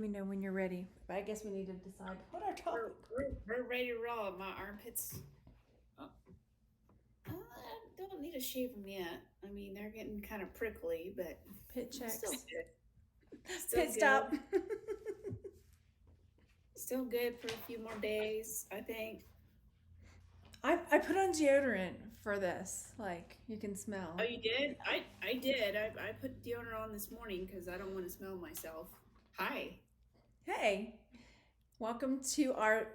Let me know when you're ready. But I guess we need to decide what our topic. We're ready to roll. My armpits. Oh, I don't need to shave them yet. I mean, they're getting kind of prickly, but Pit still checks. good. Still Pit good. stop. Still good for a few more days, I think. I put on deodorant for this. Like you can smell. Oh, you did? I did. I put deodorant on this morning because I don't want to smell myself. Hi. Hey, welcome to our.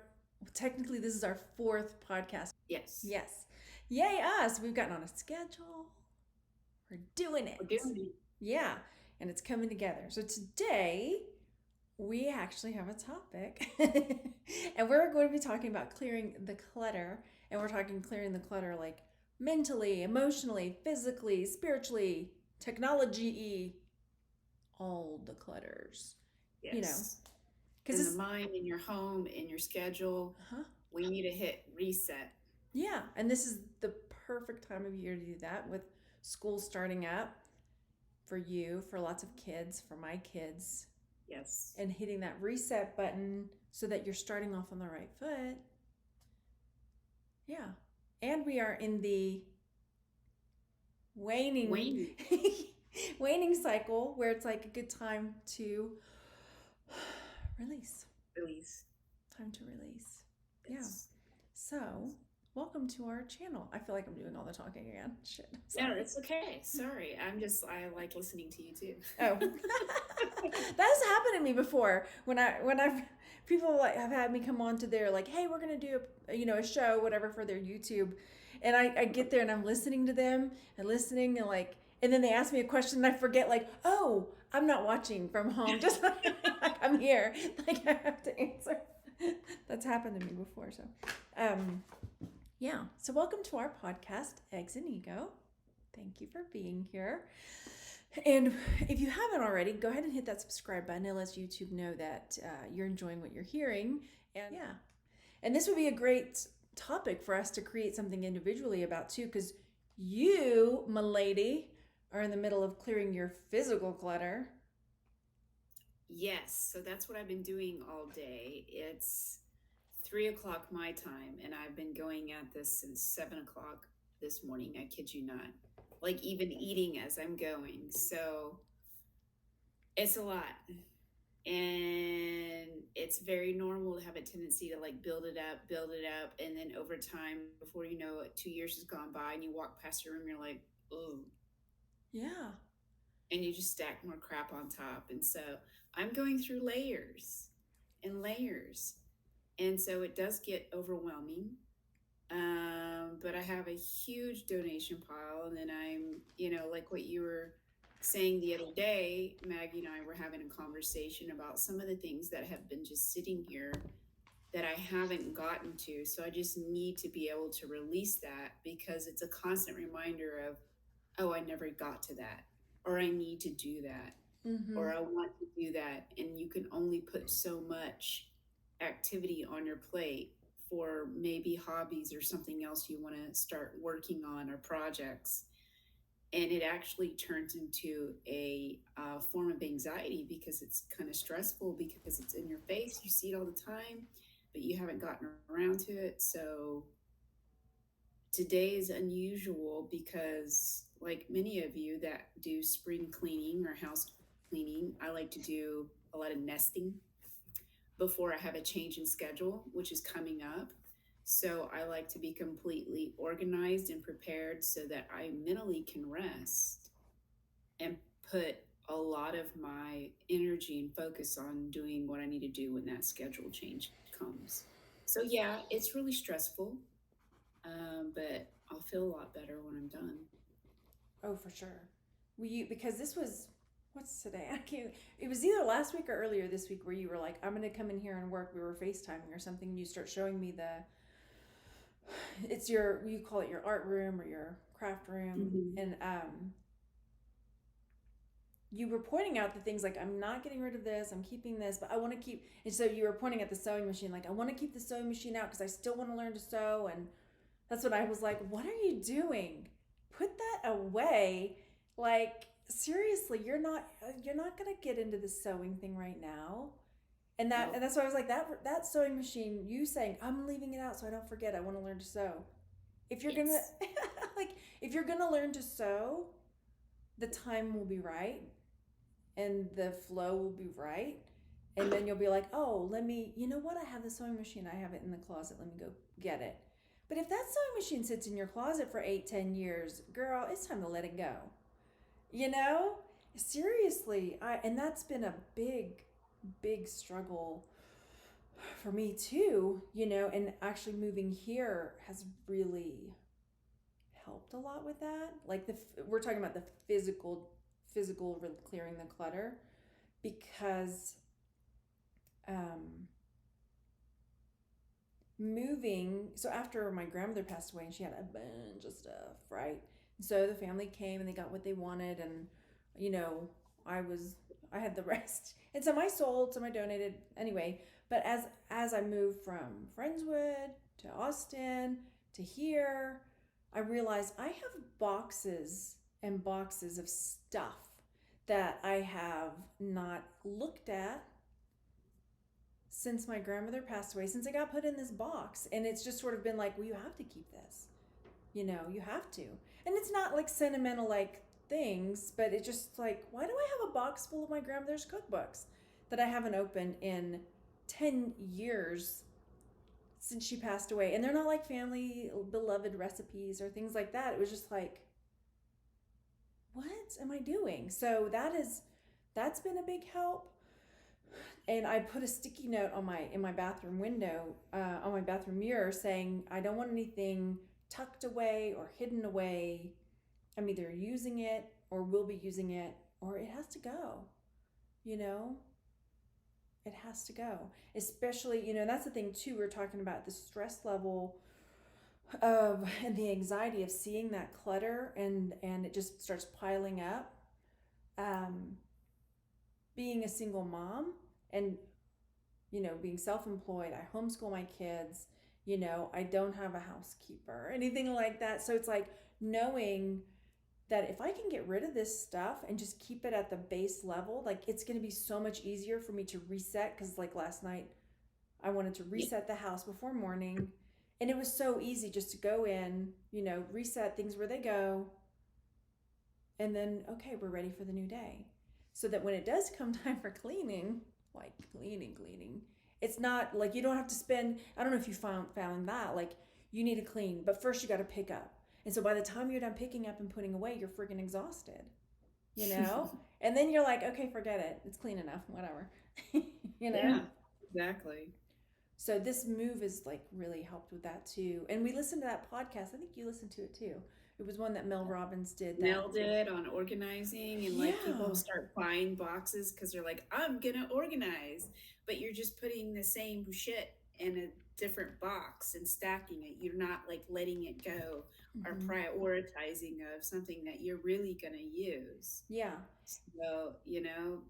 Technically, this is our fourth podcast. Yes, Yes, yay us! We've gotten on a schedule. We're doing we're it. doing it. Yeah, and it's coming together. So today we actually have a topic, and we're going to be talking about clearing the clutter. And we're talking clearing the clutter like mentally, emotionally, physically, spiritually, technology, all the clutters. You know, Yes. because In the it's mind, in your home, in your schedule, huh? we need to hit reset. Yeah, and this is the perfect time of year to do that with school starting up for you, for lots of kids, for my kids, Yes. and hitting that reset button so that you're starting off on the right foot. Yeah. And we are in the waning Wayne, waning cycle where it's like a good time to release. release. Time to release. Yeah. Yes. So, welcome to our channel. I feel like I'm doing all the talking again. Shit. No, Sorry. it's okay. Sorry. I like listening to you too. Oh. That's happened to me before when I've people like have had me come on to their like, hey, we're gonna do a show, whatever, for their YouTube, and I get there and I'm listening to them and listening and like, and then they ask me a question and I forget like, oh, I'm not watching from home, just like I'm here, like I have to answer. That's happened to me before, so um, yeah. So welcome to our podcast, Eggs and Ego. Thank you for being here. And if you haven't already, go ahead and hit that subscribe button. It lets YouTube know that you're enjoying what you're hearing. And yeah, and this would be a great topic for us to create something individually about too, because you, my lady, are in the middle of clearing your physical clutter. Yes. So that's what I've been doing all day. It's 3 o'clock my time, and I've been going at this since 7 o'clock this morning. I kid you not. Like even eating as I'm going. So it's a lot. And it's very normal to have a tendency to like build it up, and then over time, before you know it, 2 years has gone by, and you walk past your room, you're like, oh, Yeah. and you just stack more crap on top. And so I'm going through layers and layers, and so it does get overwhelming. But I have a huge donation pile, and then I'm, like what you were saying the other day, Maggie and I were having a conversation about some of the things that have been just sitting here that I haven't gotten to. So I just need to be able to release that because it's a constant reminder of, oh, I never got to that, or I need to do that, Mm-hmm. or I want to do that. And you can only put so much activity on your plate for maybe hobbies or something else you want to start working on or projects. And it actually turns into a form of anxiety because it's kind of stressful because it's in your face. You see it all the time, but you haven't gotten around to it. So today is unusual because, like many of you that do spring cleaning or house cleaning, I like to do a lot of nesting before I have a change in schedule, which is coming up. So I like to be completely organized and prepared so that I mentally can rest and put a lot of my energy and focus on doing what I need to do when that schedule change comes. So yeah, it's really stressful, but I'll feel a lot better when I'm done. Oh, for sure. Because this was what's today? I can't. It was either last week or earlier this week where you were like, "I'm gonna come in here and work." We were FaceTiming or something. And you start showing me it's your, you call it your art room or your craft room, Mm-hmm. and you were pointing out the things like, I'm not getting rid of this, I'm keeping this, but I want to keep. And so you were pointing at the sewing machine, like, I want to keep the sewing machine out because I still want to learn to sew. And that's what I was like, what are you doing? Put that away. Like seriously, you're not gonna get into the sewing thing right now. Well, and that's why I was like that sewing machine. You saying I'm leaving it out so I don't forget. I want to learn to sew. If you're gonna yes. like if you're gonna learn to sew, the time will be right and the flow will be right. And then you'll be like, oh, let me, you know what? I have the sewing machine. I have it in the closet. Let me go get it. But if that sewing machine sits in your closet for 8, 10 years, girl, it's time to let it go. You know? Seriously. And that's been a big struggle for me too, and actually moving here has really helped a lot with that. Like we're talking about the physical clearing the clutter because um, moving. So after my grandmother passed away, and she had a bunch of stuff, right? So the family came and they got what they wanted, and you know, I was I had the rest, and some I sold, some I donated anyway. But as I moved from Friendswood to Austin to here, I realized I have boxes and boxes of stuff that I have not looked at since my grandmother passed away, since it got put in this box. And it's just sort of been like, well, you have to keep this. You have to. And it's not like sentimental like things, but it's just like, why do I have a box full of my grandmother's cookbooks that I haven't opened in 10 years since she passed away? And they're not like family beloved recipes or things like that. It was just like, what am I doing? So that's been a big help. And I put a sticky note on my in my bathroom window, on my bathroom mirror, saying I don't want anything tucked away or hidden away. I'm either using it or will be using it, or it has to go. You know, it has to go. Especially, and that's the thing too. We're talking about the stress level of and the anxiety of seeing that clutter, and it just starts piling up. Um, Being a single mom and being self-employed, I homeschool my kids, I don't have a housekeeper or anything like that. So it's like knowing that if I can get rid of this stuff and just keep it at the base level, like it's going to be so much easier for me to reset. Because like last night, I wanted to Yeah. reset the house before morning. And it was so easy just to go in, reset things where they go. And then, okay, we're ready for the new day. So that when it does come time for cleaning, like cleaning, it's not like you don't have to spend, I don't know if you found that, like you need to clean, but first you got to pick up. And so by the time you're done picking up and putting away, you're freaking exhausted, you know? And then you're like, okay, forget it. It's clean enough, whatever, you know? Yeah, exactly. So this move has like really helped with that too. And we listened to that podcast. I think you listened to it too. It was one that Mel Robbins did that. Nailed it on organizing, and like people Yeah. start buying boxes because they're like, I'm gonna organize, but you're just putting the same shit in a different box and stacking it. You're not like letting it go or Mm-hmm. prioritizing of something that you're really gonna use. Yeah. So,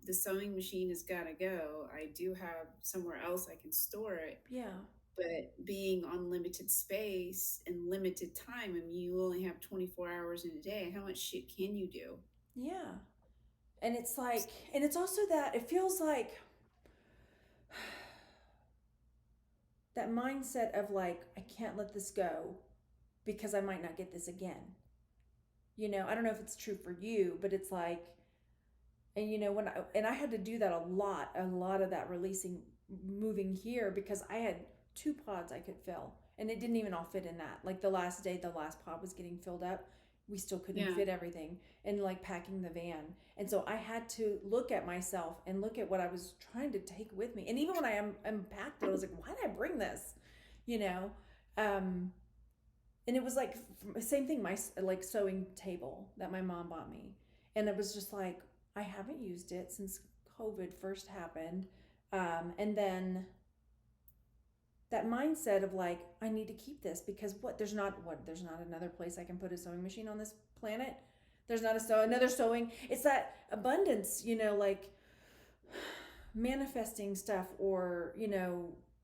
the sewing machine has got to go. I do have somewhere else I can store it, Yeah. but being on limited space and limited time, I mean, you only have 24 hours in a day. How much shit can you do? Yeah. And it's like, and it's also that it feels like that mindset of like, I can't let this go because I might not get this again. I don't know if it's true for you, but it's like, and when I had to do that a lot of that releasing moving here because I had 2 pods I could fill and it didn't even all fit in that. Like the last day, the last pod was getting filled up. We still couldn't Yeah. fit everything and like packing the van. And so I had to look at myself and look at what I was trying to take with me. And even when I unpacked it, I was like, why did I bring this? You know? Um, and it was like same thing, my like sewing table that my mom bought me. And it was just like, I haven't used it since COVID first happened. And then that mindset of like, I need to keep this because there's not another place I can put a sewing machine on this planet. There's not another sewing. It's that abundance, like manifesting stuff, or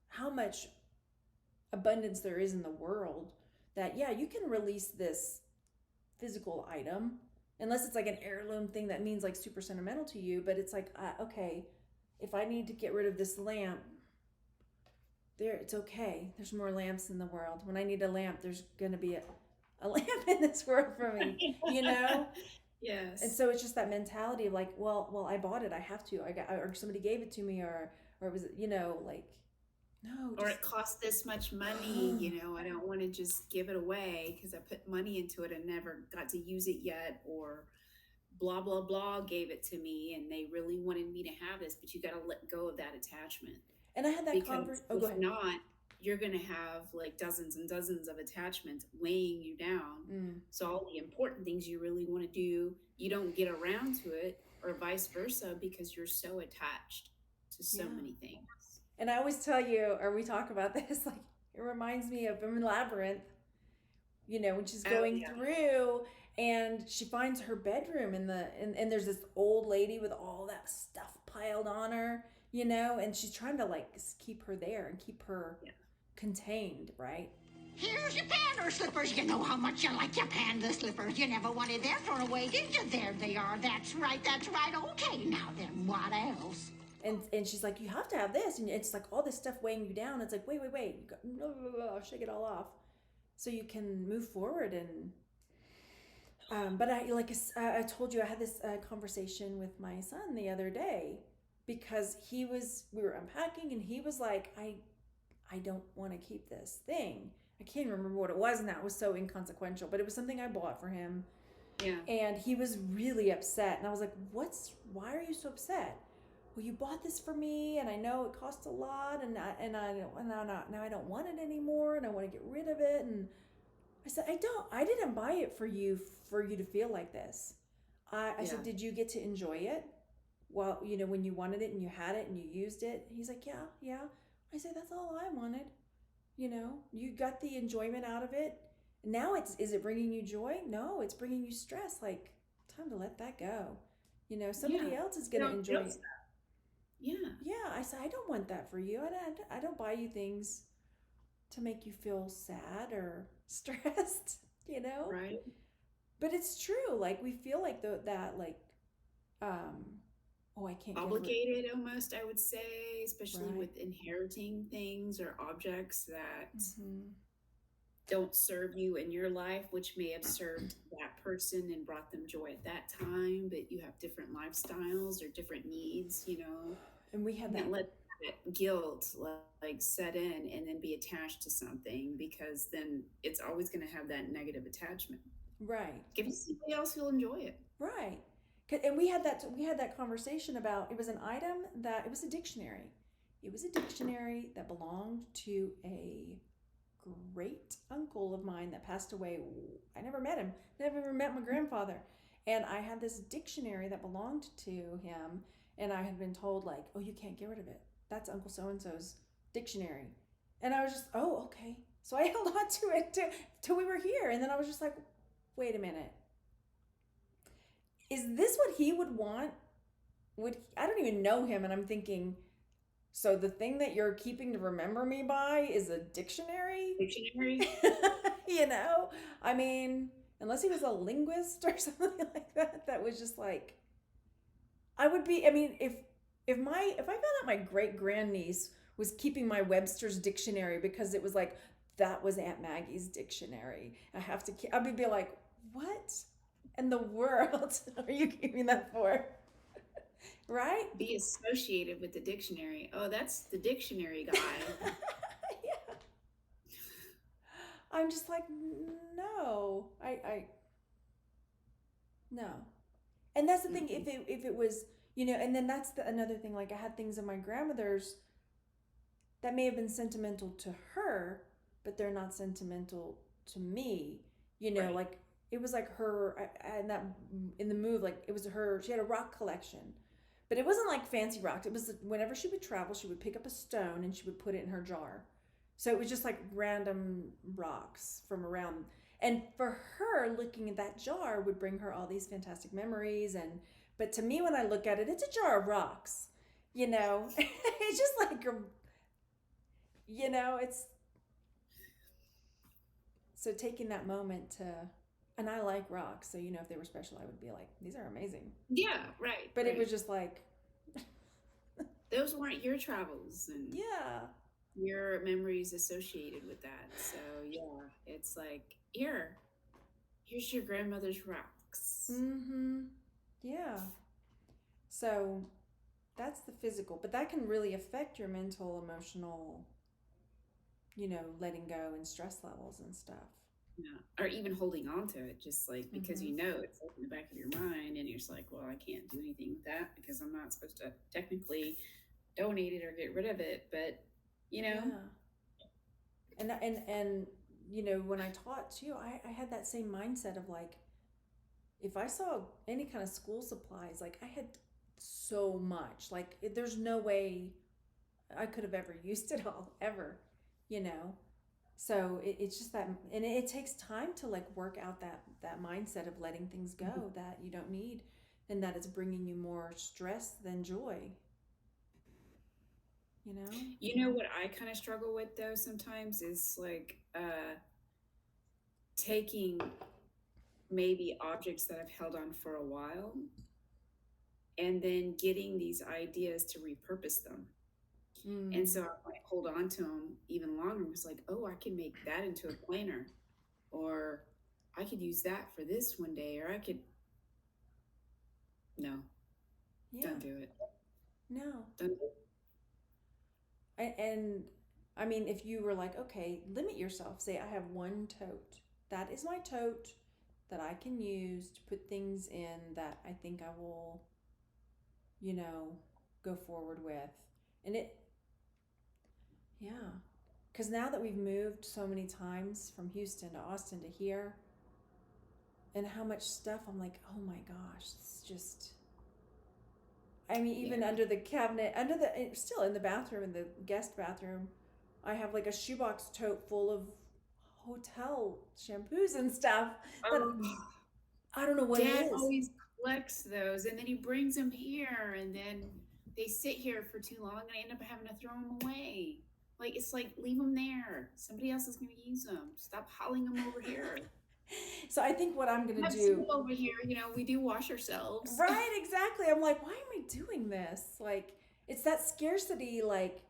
how much abundance there is in the world, that yeah, you can release this physical item unless it's like an heirloom thing that means like super sentimental to you, but it's like okay, if I need to get rid of this lamp, there, it's okay. There's more lamps in the world. When I need a lamp, there's going to be a lamp in this world for me, you know? And Yes. so it's just that mentality of like, well, I bought it. I have to. I got, or somebody gave it to me, or it was, like, no, Or just, it costs this much money, I don't want to just give it away because I put money into it and never got to use it yet, or blah blah blah gave it to me and they really wanted me to have this, but you got to let go of that attachment, and I had that because conversation. Oh, go if ahead. not, you're going to have like dozens and dozens of attachments weighing you down. Mm, So all the important things you really want to do, you don't get around to it, or vice versa, because you're so attached to so yeah. many things. And I always tell you, or we talk about this, like, it reminds me of in Labyrinth, when she's Oh going yeah. through and she finds her bedroom and there's this old lady with all that stuff piled on her, and she's trying to like keep her there and keep her Yeah. contained, right? Here's your panda slippers. You know how much you like your panda slippers. You never wanted them thrown away, did you? There they are. That's right, that's right. Okay, now then, what else? And she's like, you have to have this, and it's like all this stuff weighing you down. It's like, wait, you got, blah, blah, blah, shake it all off so you can move forward. And but I told you, I had this conversation with my son the other day because we were unpacking and he was like, I don't want to keep this thing. I can't remember what it was now. It was so inconsequential, but it was something I bought for him. Yeah. And he was really upset. And I was like, why are you so upset? Well, you bought this for me and I know it cost a lot and now I don't want it anymore and I want to get rid of it. And I said, I didn't buy it for you to feel like this. I said, did you get to enjoy it? Well, when you wanted it and you had it and you used it. He's like, yeah. I said, that's all I wanted. You got the enjoyment out of it. Now is it bringing you joy? No, it's bringing you stress. Like, time to let that go. Somebody Yeah. else is going to enjoy it. Yeah. Yeah, I said, I don't want that for you. I don't buy you things to make you feel sad or stressed, Right. But it's true. Like, we feel like that, like, oh, I can't Obligated almost, I would say, especially right. with inheriting things or objects that Mm-hmm. don't serve you in your life, which may have served that person and brought them joy at that time, but you have different lifestyles or different needs, And we had that. Can't let that guilt like set in and then be attached to something, because then it's always going to have that negative attachment. Right. Give it to somebody else who'll enjoy it. Right. And we had that conversation about, it was an item that, it was a dictionary. It was a dictionary that belonged to a great uncle of mine that passed away. I never met him. Never even met my grandfather. And I had this dictionary that belonged to him, and I had been told, like, oh, you can't get rid of it. That's Uncle so and so's dictionary. And I was just, oh, okay. So I held on to it till we were here, and then I was just like, wait a minute. Is this what he would want? I don't even know him, and I'm thinking, so the thing that you're keeping to remember me by is a dictionary? Dictionary? I mean, unless he was a linguist or something like that was just like, I would be, I mean, if I found out my great grandniece was keeping my Webster's dictionary because it was like, that was Aunt Maggie's dictionary, I'd be like, what in the world are you keeping that for? Right? Be associated with the dictionary. Oh, that's the dictionary guy. Yeah. I'm just like, no. I no. And that's the thing, if it was, and then that's another thing, like I had things of my grandmother's that may have been sentimental to her, but they're not sentimental to me. Right. Like it was like her, and that in the move, like it was her. She had a rock collection, but it wasn't like fancy rocks. It was whenever she would travel, she would pick up a stone and she would put it in her jar. So it was just like random rocks from around. And for her, looking at that jar would bring her all these fantastic memories. But to me, when I look at it, it's a jar of rocks. It's just like it's so taking that moment to, and I like rocks, so if they were special, I would be like, these are amazing. Yeah, right. But right. it was just like, those weren't your travels and Yeah. your memories associated with that. So yeah, it's like here's your grandmother's rocks. Mm-hmm. Yeah. So that's the physical, but that can really affect your mental, emotional, letting go and stress levels and stuff. Yeah. Or even holding on to it, just like because Mm-hmm. it's like in the back of your mind, and you're just like, well, I can't do anything with that because I'm not supposed to technically donate it or get rid of it. But you know, Yeah. And when I taught too, I had that same mindset of like, if I saw any kind of school supplies, like I had so much, like there's no way I could have ever used it all ever, you know. So it's just that, and it takes time to like work out that mindset of letting things go that you don't need, and that it's bringing you more stress than joy. You know. you know what I kind of struggle with though sometimes is like taking maybe objects that I've held on for a while and then getting these ideas to repurpose them. And Mm. so I might hold on to them even longer. It's like, oh, I can make that into a planner, or I could use that for this one day, or I could. No, Yeah. don't do it. No. Don't do it. And I mean, if you were like, okay, limit yourself. Say, I have one tote. That is my tote that I can use to put things in that I think I will, you know, go forward with. And yeah. Because now that we've moved so many times from Houston to Austin to here, and how much stuff, I'm like, oh my gosh, it's just. I mean, even Yeah. under the cabinet, still in the bathroom, in the guest bathroom, I have like a shoebox tote full of hotel shampoos and stuff that Oh, I don't know what it Dad is. always collects those, and then he brings them here, and then they sit here for too long, and I end up having to throw them away. Like it's like leave them there. Somebody else is going to use them. Stop hauling them over here. So I think what I'm gonna Have do, some over here. We do wash ourselves. right? Exactly. I'm like, why am I doing this? Like, it's that scarcity, like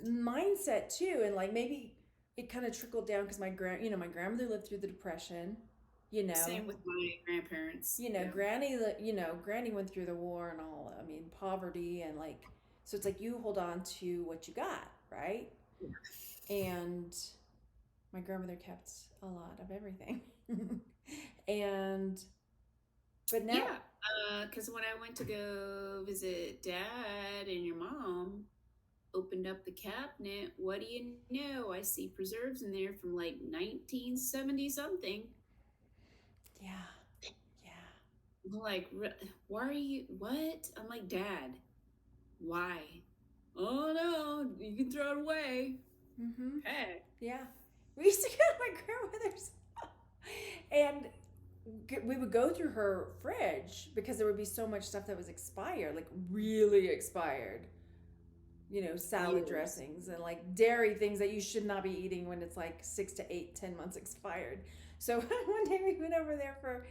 mindset too, and like maybe it kind of trickled down because my grandmother lived through the depression, you know, Same with my grandparents. Yeah. Granny went through the war and all. I mean, poverty and like, so it's like you hold on to what you got, right? And my grandmother kept a lot of everything, and but now, Yeah. Because when I went to go visit Dad and your mom, opened up the cabinet. What do you know? I see preserves in there from like 1970 something. yeah, yeah, I'm like, why are you? What? I'm like, Dad, why? Oh no, you can throw it away. mm-hmm, Hey. yeah. We used to go to my grandmother's, and we would go through her fridge because there would be so much stuff that was expired, like really expired. Salad Years. dressings and like dairy things that you should not be eating when it's like 6 to 8, 10 months expired. So one day we went over there for,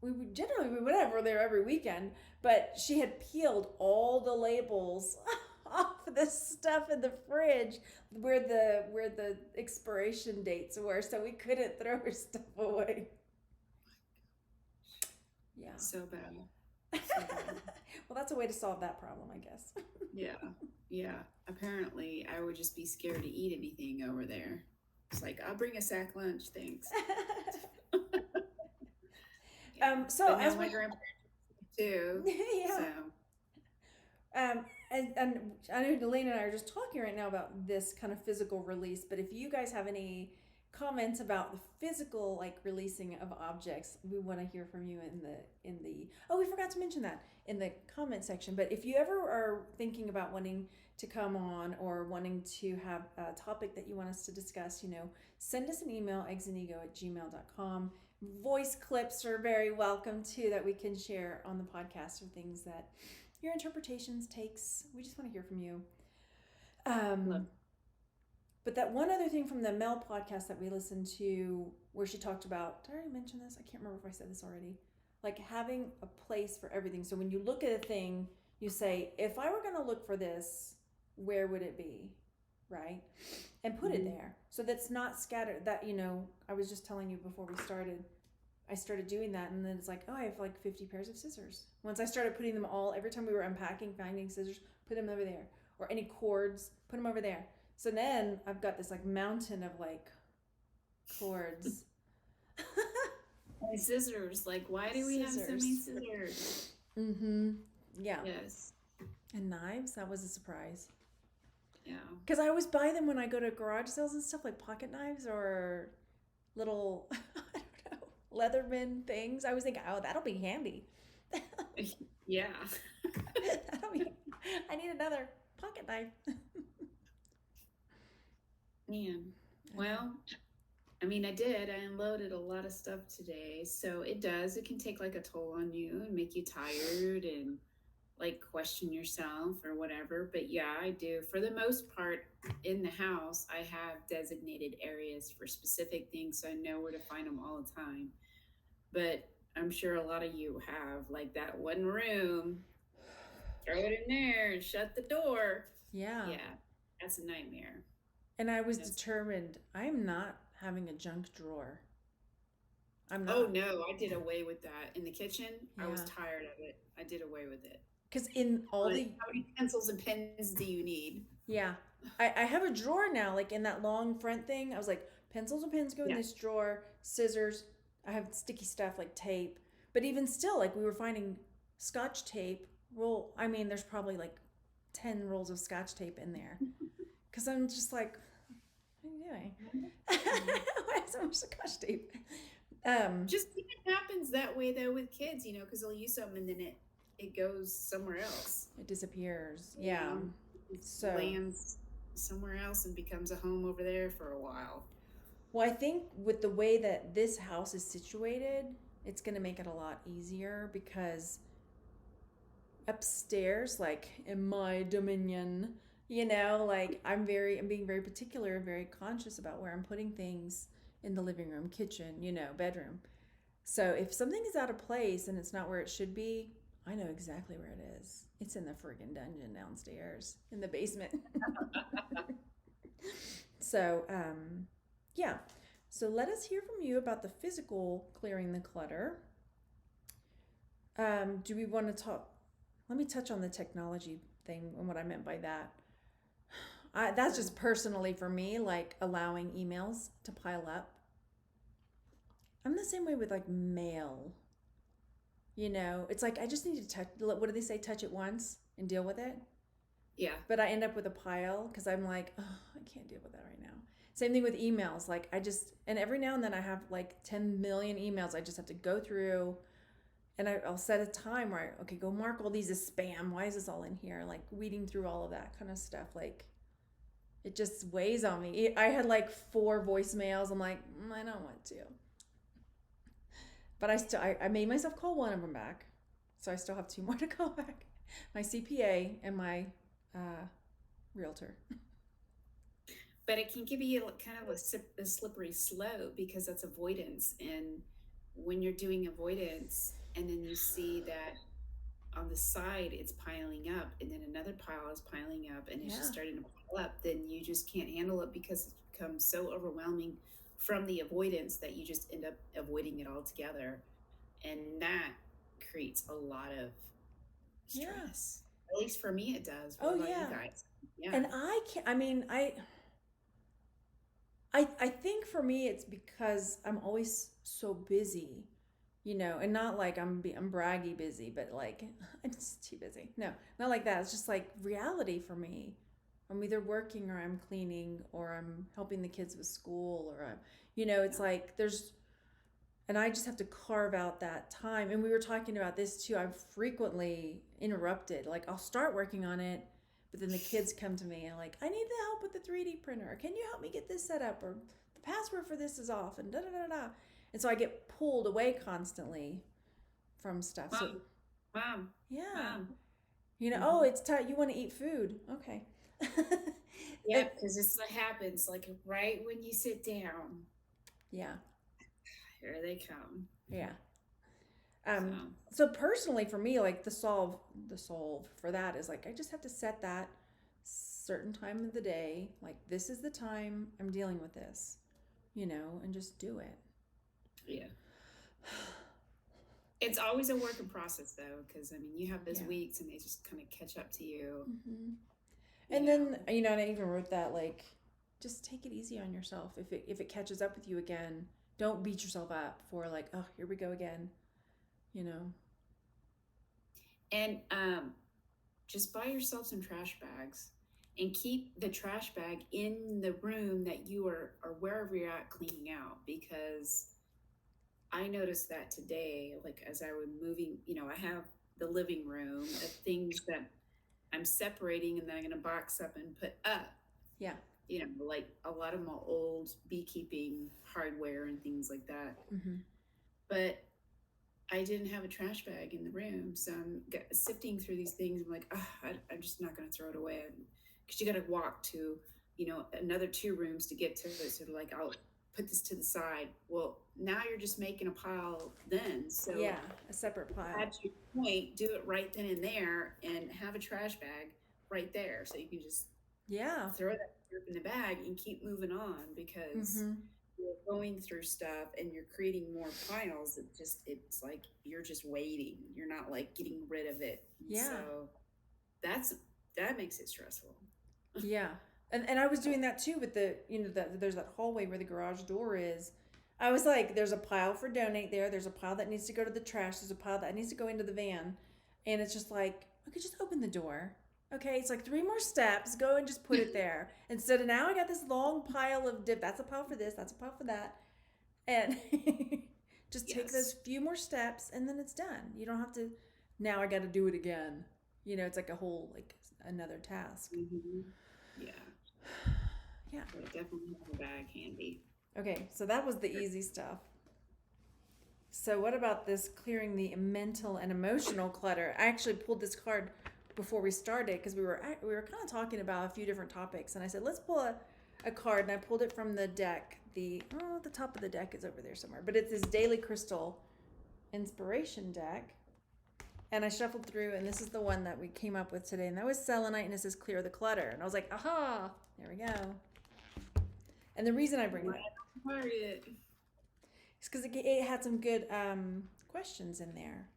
we went over there every weekend, but she had peeled all the labels off the stuff in the fridge where the expiration dates were, so we couldn't throw her stuff away. Yeah. So bad. So bad. Well, that's a way to solve that problem, I guess. Yeah. Yeah. Apparently, I would just be scared to eat anything over there. It's like, I'll bring a sack lunch, thanks. Yeah. So But now as my we, grandparents too. yeah, So and I know Delaney and I are just talking right now about this kind of physical release. But if you guys have any comments about the physical, like releasing of objects, we want to hear from you in the. Oh, we forgot to mention that in the comment section. But if you ever are thinking about wanting to come on or wanting to have a topic that you want us to discuss, send us an email, eggsandego@gmail.com. Voice clips are very welcome too, that we can share on the podcast, or things that your interpretations, takes. We just want to hear from you. love. But that one other thing from the Mel podcast that we listened to, where she talked about, did I already mention this? I can't remember if I said this already. Like having a place for everything. So when you look at a thing, you say, if I were going to look for this, where would it be? Right? And put it there. So that's not scattered. That, I was just telling you before we started, I started doing that, and then it's like, oh, I have like 50 pairs of scissors. Once I started putting them all, every time we were unpacking, finding scissors, put them over there. Or any cords, put them over there. So then I've got this like mountain of like cords. And scissors. Like, why do we have so many scissors? Yeah. Yes. And knives, that was a surprise. Yeah. Because I always buy them when I go to garage sales and stuff, like pocket knives or little, I don't know, Leatherman things. I was thinking, oh, that'll be handy. Yeah. I need another pocket knife. Man. Well, I mean, I unloaded a lot of stuff today. So it can take like a toll on you and make you tired and like question yourself or whatever. But yeah, I do. For the most part in the house, I have designated areas for specific things. So I know where to find them all the time. But I'm sure a lot of you have like that one room, throw it in there and shut the door. Yeah. Yeah. That's a nightmare. And I was determined, I'm not having a junk drawer. I'm not. Oh no, I did away with that in the kitchen. Yeah. I was tired of it. I did away with it. Because in all how many pencils and pens do you need? Yeah. I have a drawer now, like in that long front thing. I was like, pencils and pens go in this drawer, scissors. I have sticky stuff like tape. But even still, like we were finding Scotch tape. Well, I mean, there's probably like 10 rolls of Scotch tape in there. Because I'm just like, what are you doing? Why so much Scotch tape? Just it happens that way though with kids, because they'll use something and then it goes somewhere else. It disappears. Yeah. It lands somewhere else and becomes a home over there for a while. Well, I think with the way that this house is situated, it's going to make it a lot easier because upstairs, like in my dominion, like I'm being very particular and very conscious about where I'm putting things in the living room, kitchen, bedroom. So if something is out of place and it's not where it should be, I know exactly where it is. It's in the friggin' dungeon downstairs in the basement. So, yeah. So let us hear from you about the physical clearing the clutter. Do we want to talk? Let me touch on the technology thing and what I meant by that. That's just personally for me, like allowing emails to pile up. I'm the same way with like mail. It's like I just need to touch. What do they say? Touch it once and deal with it. Yeah. But I end up with a pile because I'm like, oh, I can't deal with that right now. Same thing with emails. Like and every now and then I have like 10 million emails I just have to go through. And I'll set a time where, okay, go mark all these as spam. Why is this all in here? Like weeding through all of that kind of stuff. Like it just weighs on me. I had like 4 voicemails. I'm like, I don't want to. But I made myself call one of them back. So I still have 2 more to call back. My CPA and my realtor. But it can give you kind of a slippery slope because that's avoidance. And when you're doing avoidance and then you see that on the side it's piling up and then another pile is piling up and it's just starting to pile up, then you just can't handle it because it becomes so overwhelming from the avoidance that you just end up avoiding it altogether. And that creates a lot of stress. At least for me it does. What about you guys? Yeah. And I think for me it's because I'm always so busy, and not like I'm braggy busy, but like I'm just too busy. No, not like that. It's just like reality for me. I'm either working or I'm cleaning or I'm helping the kids with school or it's like and I just have to carve out that time. And we were talking about this too. I'm frequently interrupted. Like I'll start working on it, but then the kids come to me and like, I need the help with the 3D printer. Can you help me get this set up? Or the password for this is off and da-da-da-da. And so I get pulled away constantly from stuff. Mom. Yeah. Mom. Oh, it's time. You want to eat food. Okay. Yeah, because this happens like right when you sit down. Yeah. Here they come. Yeah. So So personally for me, like the solve for that is like I just have to set that certain time of the day, like this is the time I'm dealing with this, and just do it. yeah, it's always a work in process though, because I mean you have those Yeah. weeks and they just kind of catch up to you. And know. then, and I even wrote that like just take it easy on yourself. If it catches up with you again, don't beat yourself up for like, oh, here we go again, you know. And just buy yourself some trash bags and keep the trash bag in the room that you are or wherever you're at cleaning out, because I noticed that today, like as I was moving, I have the living room of things that I'm separating and then I'm going to box up and put up. Yeah. Like a lot of my old beekeeping hardware and things like that. Mm-hmm. But I didn't have a trash bag in the room, so I'm sifting through these things. I'm like, I'm just not going to throw it away, because you got to walk to, another 2 rooms to get to it. So like, I'll put this to the side. Well, now you're just making a pile then. So Yeah, a separate pile. at your point, do it right then and there, and have a trash bag right there, so you can just throw that in the bag and keep moving on, because you're going through stuff and you're creating more piles. It's like you're just waiting. You're not like getting rid of it. Yeah. So that makes it stressful. Yeah. And I was doing that too with there's that hallway where the garage door is. I was like, there's a pile for donate there. There's a pile that needs to go to the trash. There's a pile that needs to go into the van. And it's just like, okay, just open the door. Okay, it's like 3 more steps. Go and just put it there. Instead of now I got this long pile of that's a pile for this, that's a pile for that. And just take those few more steps and then it's done. You don't have to, now I got to do it again. It's like a whole, like another task. Mm-hmm. Yeah. Yeah. So definitely have a bag handy. Okay, so that was the easy stuff. So what about this clearing the mental and emotional clutter? I actually pulled this card before we started because we were kind of talking about a few different topics, and I said let's pull a card, and I pulled it from the deck. The top of the deck is over there somewhere, but it's this Daily Crystal Inspiration deck. And I shuffled through, and this is the one that we came up with today, and that was selenite, and it says clear the clutter. And I was like, aha, there we go. And the reason I bring it up is because it had some good questions in there.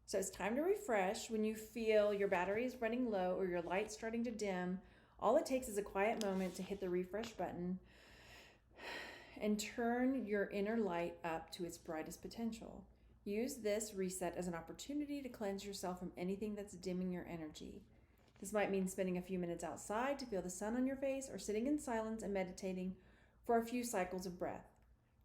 So it's time to refresh when you feel your battery is running low or your light's starting to dim. All it takes is a quiet moment to hit the refresh button and turn your inner light up to its brightest potential. Use this reset as an opportunity to cleanse yourself from anything that's dimming your energy. This might mean spending a few minutes outside to feel the sun on your face, or sitting in silence and meditating for a few cycles of breath.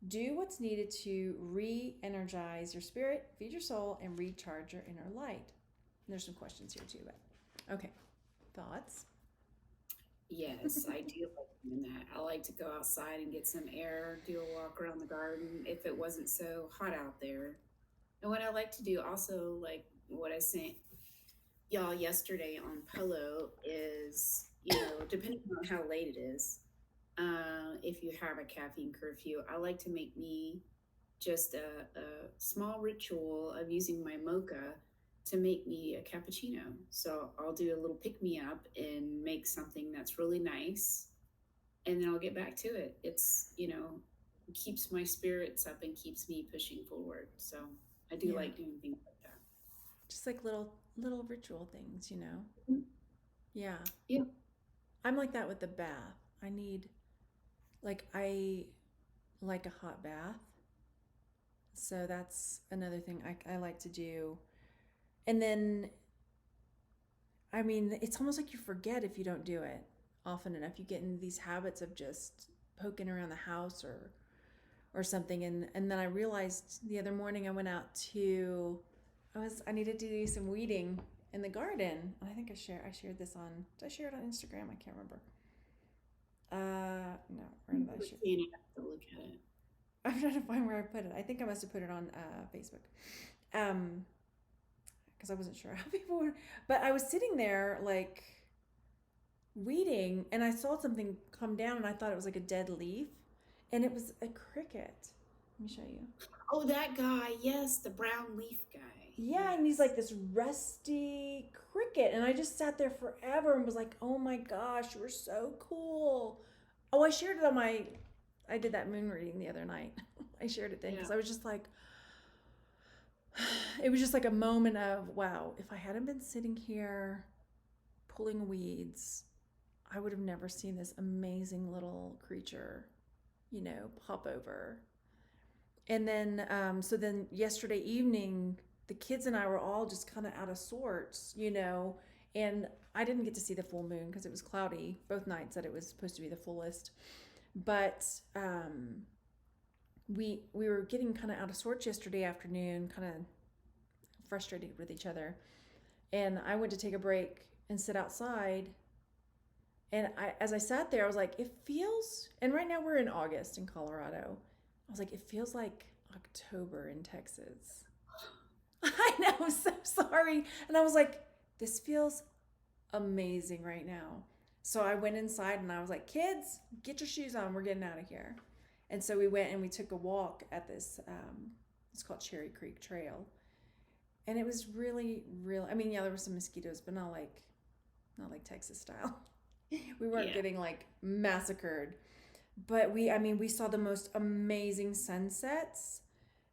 Do what's needed to re-energize your spirit, feed your soul, and recharge your inner light. And there's some questions here too, but okay. Thoughts? Yes, I do like doing that. I like to go outside and get some air, do a walk around the garden if it wasn't so hot out there. And what I like to do also, like what I sent y'all yesterday on Pillow, is, depending on how late it is, if you have a caffeine curfew, I like to make me just a small ritual of using my mocha to make me a cappuccino. So I'll do a little pick me up and make something that's really nice, and then I'll get back to it. It's, keeps my spirits up and keeps me pushing forward. So I do like doing things like that. Just like little ritual things, Mm-hmm. Yeah. Yeah. I'm like that with the bath. I like a hot bath. So that's another thing I like to do. And then, I mean, it's almost like you forget if you don't do it often enough. You get into these habits of just poking around the house or something. And then I realized the other morning I went out to, I needed to do some weeding in the garden. And I think I shared this on, did I share it on Instagram? I can't remember. No, where did I share it? You have to look at it. I'm trying to find where I put it. I think I must have put it on Facebook. Because I wasn't sure how people were. But I was sitting there like weeding, and I saw something come down, and I thought it was like a dead leaf, and it was a cricket. Let me show you. Oh, that guy. Yes, the brown leaf guy. Yeah, and he's like this rusty cricket. And I just sat there forever and was like, oh my gosh, you were so cool. Oh, I shared it on I did that moon reading the other night. I shared it then because I was just like, it was just like a moment of, wow, if I hadn't been sitting here pulling weeds, I would have never seen this amazing little creature, pop over. And then, so then yesterday evening, the kids and I were all just kind of out of sorts, and I didn't get to see the full moon because it was cloudy both nights that it was supposed to be the fullest. But we were getting kind of out of sorts yesterday afternoon, kind of frustrated with each other. And I went to take a break and sit outside. And as I sat there, I was like, it feels, and right now we're in August in Colorado. I was like, it feels like October in Texas. I know, I'm so sorry. And I was like, this feels amazing right now. So I went inside and I was like, kids, get your shoes on. We're getting out of here. And so we went and we took a walk at this, it's called Cherry Creek Trail. And it was really, really, I mean, yeah, there were some mosquitoes, but not like Texas style. We weren't getting like massacred. But we saw the most amazing sunsets.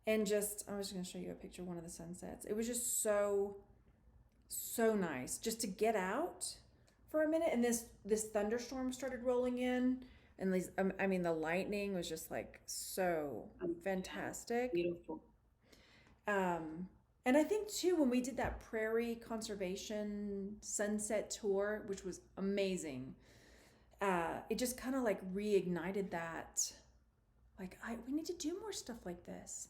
And I was going to show you a picture of one of the sunsets. It was just so, so nice just to get out for a minute. And this thunderstorm started rolling in. And the lightning was just like so fantastic. Beautiful. And I think too, when we did that prairie conservation sunset tour, which was amazing, it just kind of like reignited that. Like, we need to do more stuff like this.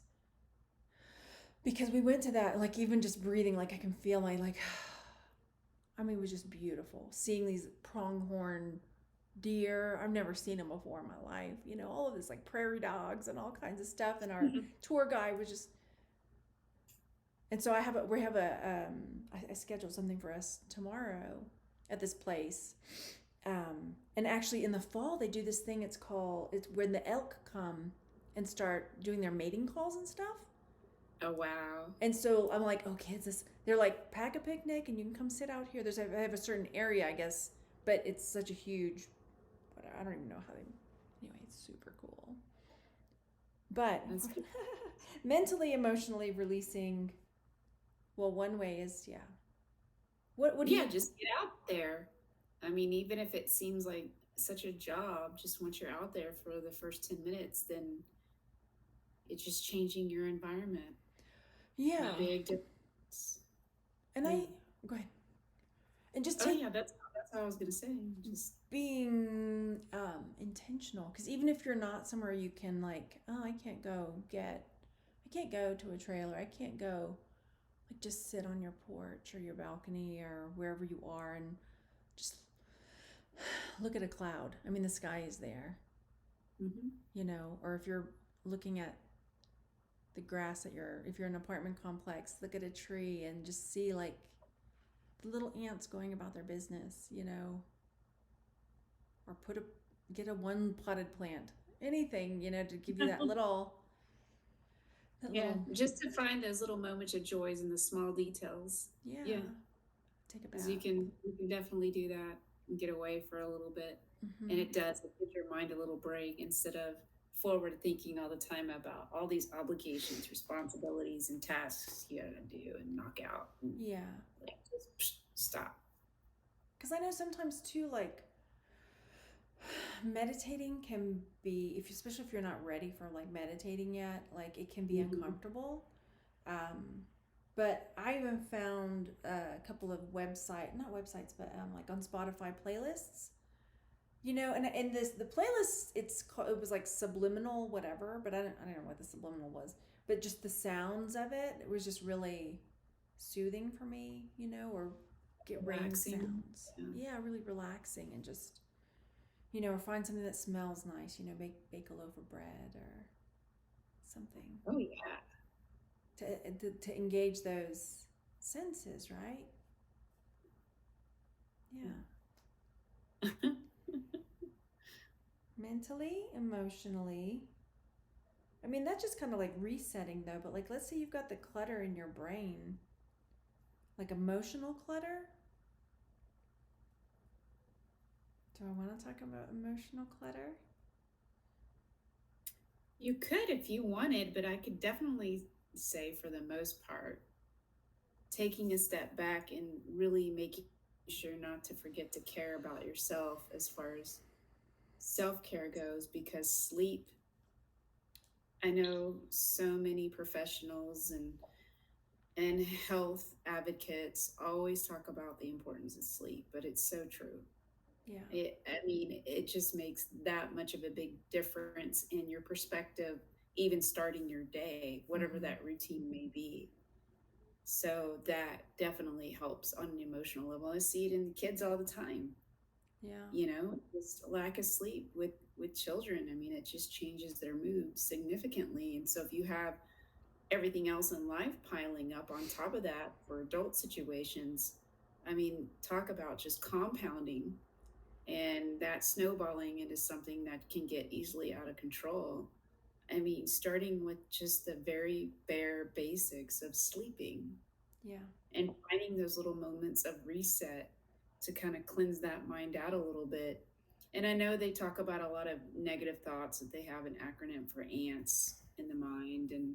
Because we went to that, like even just breathing, like I can feel it was just beautiful. Seeing these pronghorn deer, I've never seen them before in my life. All of this like prairie dogs and all kinds of stuff. And our tour guide was just, and so I scheduled something for us tomorrow at this place. And actually in the fall, they do this thing, it's when the elk come and start doing their mating calls and stuff. Oh, wow. And so I'm like, oh, kids, they're like, pack a picnic and you can come sit out here. I have a certain area, I guess, but it's such a huge, I don't even know how anyway, it's super cool. But mentally, emotionally releasing, well, one way is, What do you? Just get out there. I mean, even if it seems like such a job, just once you're out there for the first 10 minutes, then it's just changing your environment. Yeah. A big difference. And go ahead. And just that's what I was gonna say. Just being intentional, because even if you're not somewhere you can like, oh, I can't go to a trailer. I can't go, like just sit on your porch or your balcony or wherever you are and just look at a cloud. I mean, the sky is there. Mm-hmm. Or if you're looking at the grass if you're in an apartment complex, look at a tree and just see like the little ants going about their business, or get a one potted plant, anything, to give you that little. Just to find those little moments of joys in the small details. Yeah. Take a bath. You can definitely do that and get away for a little bit. Mm-hmm. And it gives your mind a little break instead of forward thinking all the time about all these obligations, responsibilities, and tasks you gotta do and knock out. And just stop. Because I know sometimes too, like meditating can be, especially if you're not ready for like meditating yet, like it can be uncomfortable. But I even found a couple of not websites, but like on Spotify playlists. And the playlist, it was like subliminal whatever, but I don't know what the subliminal was, but just the sounds of it was just really soothing for me, or get rain sounds. Yeah, really relaxing, and just, or find something that smells nice, bake a loaf of bread or something. Oh yeah. To engage those senses, right? Yeah. Mentally, emotionally, I mean, that's just kind of like resetting though, but like let's say you've got the clutter in your brain, like emotional clutter. Do I want to talk about emotional clutter? You could if you wanted, but I could definitely say for the most part, taking a step back and really making sure not to forget to care about yourself as far as self care goes, because sleep, I know so many professionals and health advocates always talk about the importance of sleep, but it's so true. Yeah. I mean, it just makes that much of a big difference in your perspective, even starting your day, whatever Mm-hmm. that routine may be. So that definitely helps on an emotional level. I see it in the kids all the time. Yeah. Just lack of sleep with children. I mean, it just changes their mood significantly. And so if you have everything else in life piling up on top of that for adult situations, I mean, talk about just compounding and that snowballing into something that can get easily out of control. I mean, starting with just the very bare basics of sleeping Yeah. and finding those little moments of reset to kind of cleanse that mind out a little bit. And I know they talk about a lot of negative thoughts, that they have an acronym for ants in the mind. And,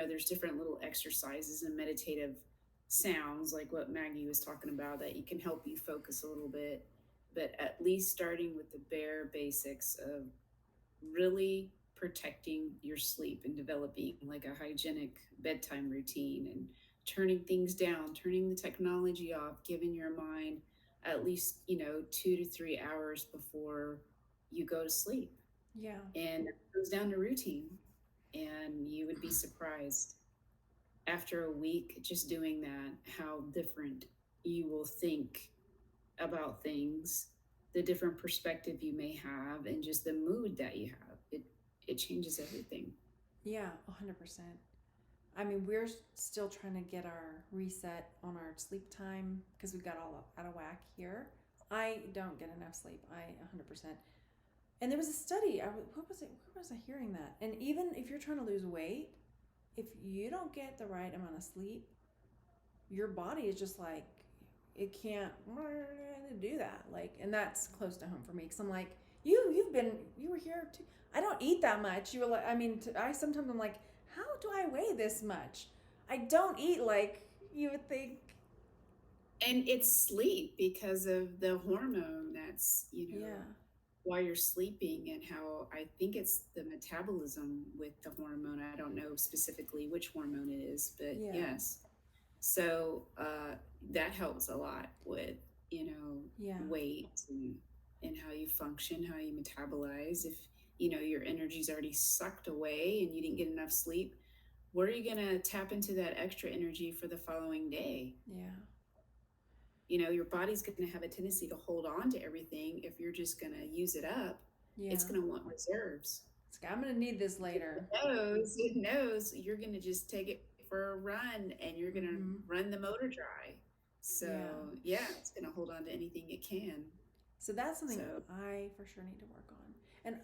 there's different little exercises and meditative sounds like what Maggie was talking about that you can help you focus a little bit. But at least starting with the bare basics of really protecting your sleep and developing like a hygienic bedtime routine and turning things down, turning the technology off, giving your mind at least, 2 to 3 hours before you go to sleep. Yeah. And it goes down to routine. And you would be surprised after a week just doing that, how different you will think about things, the different perspective you may have, and just the mood that you have. It changes everything. Yeah. 100%. I mean, we're still trying to get our reset on our sleep time because we got all out of whack here. I don't get enough sleep. I 100%. And there was a study. What was it? Where was I hearing that? And even if you're trying to lose weight, if you don't get the right amount of sleep, your body is just like it can't do that. Like, and that's close to home for me because I'm like, you were here too. I don't eat that much. You were like, I mean, I sometimes I'm like, how do I weigh this much? I don't eat like you would think. And it's sleep because of the hormone that's, Yeah, while you're sleeping, and how I think it's the metabolism with the hormone. I don't know specifically which hormone it is, but yeah, yes. So that helps a lot with, yeah, weight and how you function, how you metabolize. If, your energy's already sucked away and you didn't get enough sleep, where are you going to tap into that extra energy for the following day? yeah, Your body's going to have a tendency to hold on to everything. If you're just going to use it up, yeah. it's going to want reserves. It's like, I'm gonna need this later. It knows you're going to just take it for a run and you're going to Mm-hmm. run the motor dry. So, Yeah. yeah, it's going to hold on to anything it can. So that's something So, I for sure need to work on. And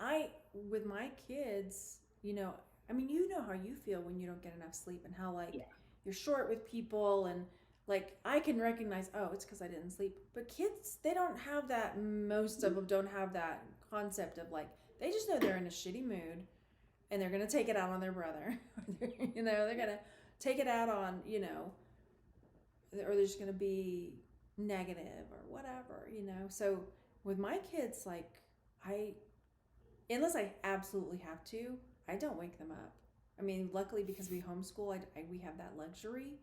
with my kids, I mean, you know how you feel when you don't get enough sleep and how like yeah. you're short with people and like I can recognize, oh, it's because I didn't sleep. But kids, they don't have that. Most of them don't have that concept of like they just know they're in a shitty mood and they're gonna take it out on their brother. They're gonna take it out on or they're just gonna be negative or whatever. So with my kids, like I, unless I absolutely have to, I don't wake them up. I mean, luckily because we homeschool, we have that luxury.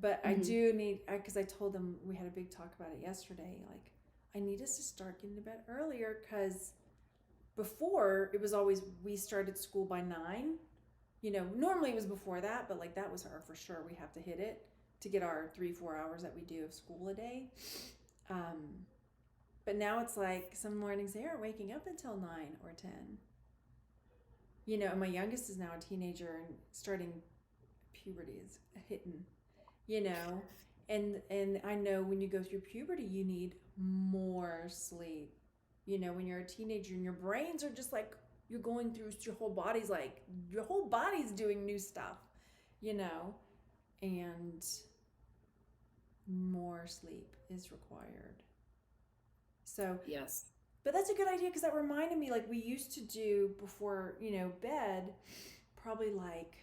But I Mm-hmm. do need, because I told them we had a big talk about it yesterday. Like, I need us to start getting to bed earlier because before it was always we started school by 9. Normally it was before that, but like that was our for sure. We have to hit it to get our 3-4 hours that we do of school a day. Um, but now it's like some mornings they aren't waking up until 9 or 10. And my youngest is now a teenager and starting puberty is hitting. You know, and I know when you go through puberty, you need more sleep. When you're a teenager and your brains are just like you're going through, your whole body's like, your whole body's doing new stuff, you know, and more sleep is required. So, Yes. but that's a good idea because that reminded me, like, we used to do before, you know, bed, probably like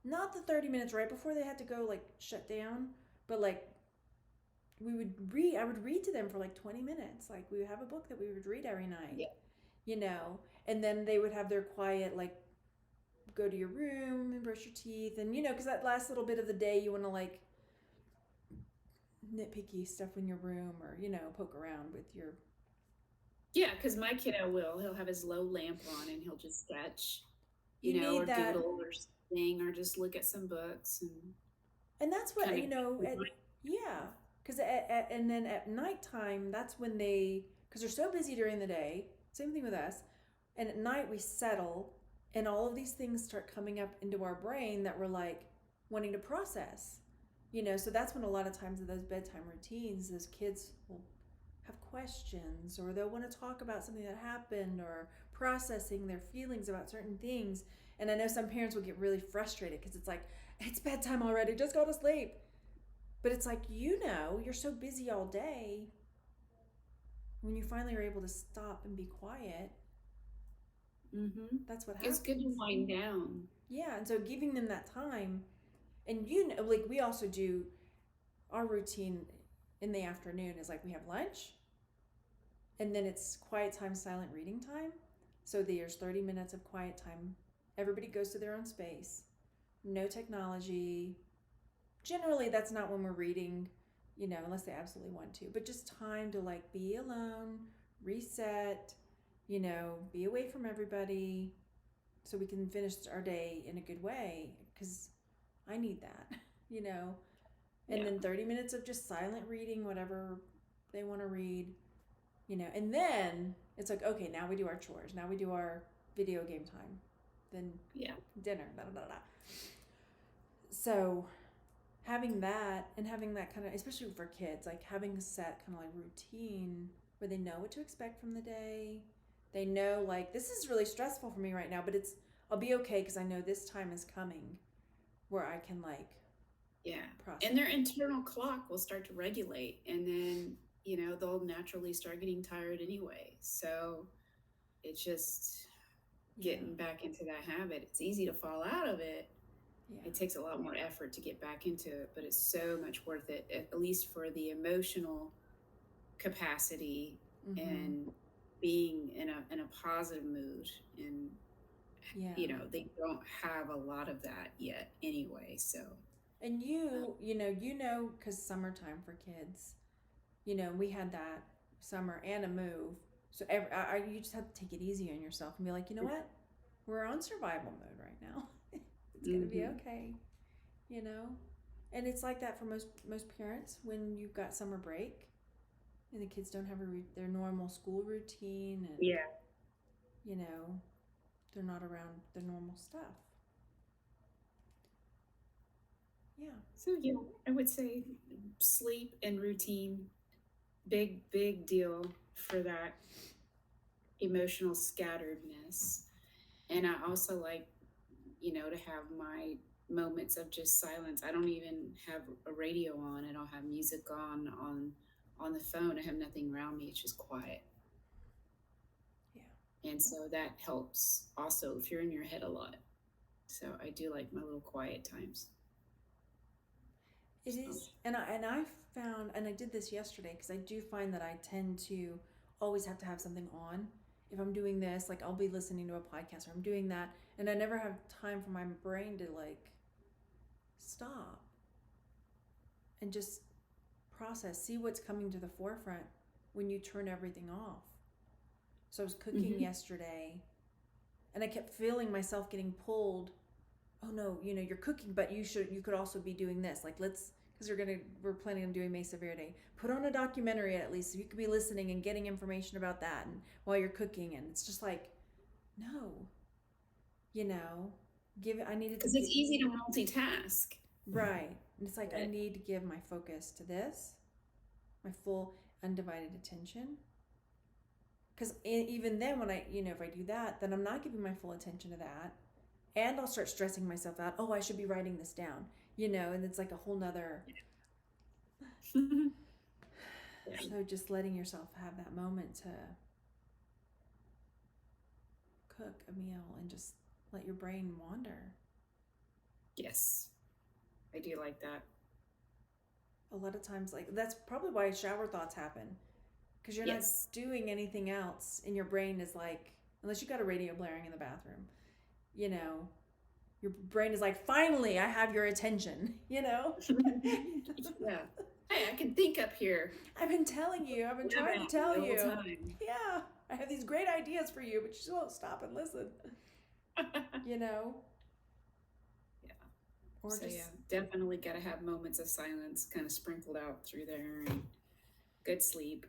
not the 30 minutes right before they had to go like shut down, but like I would read to them for like 20 minutes. Like we would have a book that we would read every night, Yeah. you know, and then they would have their quiet, like, go to your room and brush your teeth. And, you know, because that last little bit of the day, you want to like nitpicky stuff in your room or, you know, poke around with your. Yeah, because my kiddo he'll have his low lamp on and he'll just sketch, You or need that. doodle or sing or just look at some books And that's what, kind you know, yeah. Because and then at nighttime, that's when because they're so busy during the day, same thing with us. And at night, we settle, and all of these things start coming up into our brain that we're like wanting to process, you know. So that's when a lot of times in those bedtime routines, those kids will have questions or they'll want to talk about something that happened or processing their feelings about certain things. And I know some parents will get really frustrated because it's like, it's bedtime already, just go to sleep. But it's like, you know, you're so busy all day. When you finally are able to stop and be quiet, that's what happens. It's good to wind down. Yeah, and so giving them that time, and you know, like we also do our routine in the afternoon is like we have lunch, and then it's quiet time, silent reading time. So there's 30 minutes of quiet time. Everybody goes to their own space. No technology. Generally, that's not when we're reading, you know, unless they absolutely want to. But just time to like be alone, reset, you know, be away from everybody so we can finish our day in a good way because I need that, you know. And then 30 minutes of just silent reading, whatever they want to read, you know. And then it's like, okay, now we do our chores. Now we do our video game time. Then dinner, da da da da. So having that and having that kind of, especially for kids, like having a set kind of like routine where they know what to expect from the day. They know like, this is really stressful for me right now, but I'll be okay because I know this time is coming where I can like process. And their internal clock will start to regulate, and then, you know, they'll naturally start getting tired anyway. So it's just getting back into that habit. It's easy to fall out of it. It takes a lot more effort to get back into it, but it's so much worth it, at least for the emotional capacity and being in a positive mood. And you know, they don't have a lot of that yet anyway. So, and you know, because summertime for kids, you know, we had that summer and a move. So you just have to take it easy on yourself and be like, you know what, we're on survival mode right now. It's gonna be okay, you know. And it's like that for most parents when you've got summer break and the kids don't have their normal school routine, and you know, they're not around their normal stuff. So I would say sleep and routine, big deal for that emotional scatteredness. And I also like, you know, to have my moments of just silence. I don't even have a radio on. I don't have music on the phone. I have nothing around me. It's just quiet. Yeah. And so that helps also if you're in your head a lot. So I do like my little quiet times. It is, and I found, and I did this yesterday because I do find that I tend to always have to have something on. If I'm doing this, like I'll be listening to a podcast or I'm doing that, and I never have time for my brain to like stop and just process, see what's coming to the forefront when you turn everything off. So I was cooking yesterday, and I kept feeling myself getting pulled. Oh no, you know, you're cooking, but you could also be doing this. Like because we're planning on doing Mesa Verde. Put on a documentary at least so you could be listening and getting information about that and while you're cooking. And it's just like, no, you know, I needed to. Because it's easy to multitask. Right. And it's like, I need to give my focus to this, my full undivided attention. Because even then, when I, if I do that, then I'm not giving my full attention to that. And I'll start stressing myself out. Oh, I should be writing this down, and it's like a whole nother. Yeah. So just letting yourself have that moment to cook a meal and just let your brain wander. Yes, I do like that. A lot of times, like, that's probably why shower thoughts happen. Because you're Yes. not doing anything else, and your brain is like, unless you got a radio blaring in the bathroom, your brain is like, finally, I have your attention, Yeah. Hey, I can think up here. I've been telling you, I've been Yeah, trying to tell the whole you. time. Yeah, I have these great ideas for you, but you just won't stop and listen, Yeah. Or So just, yeah, definitely got to have moments of silence kind of sprinkled out through there, and good sleep.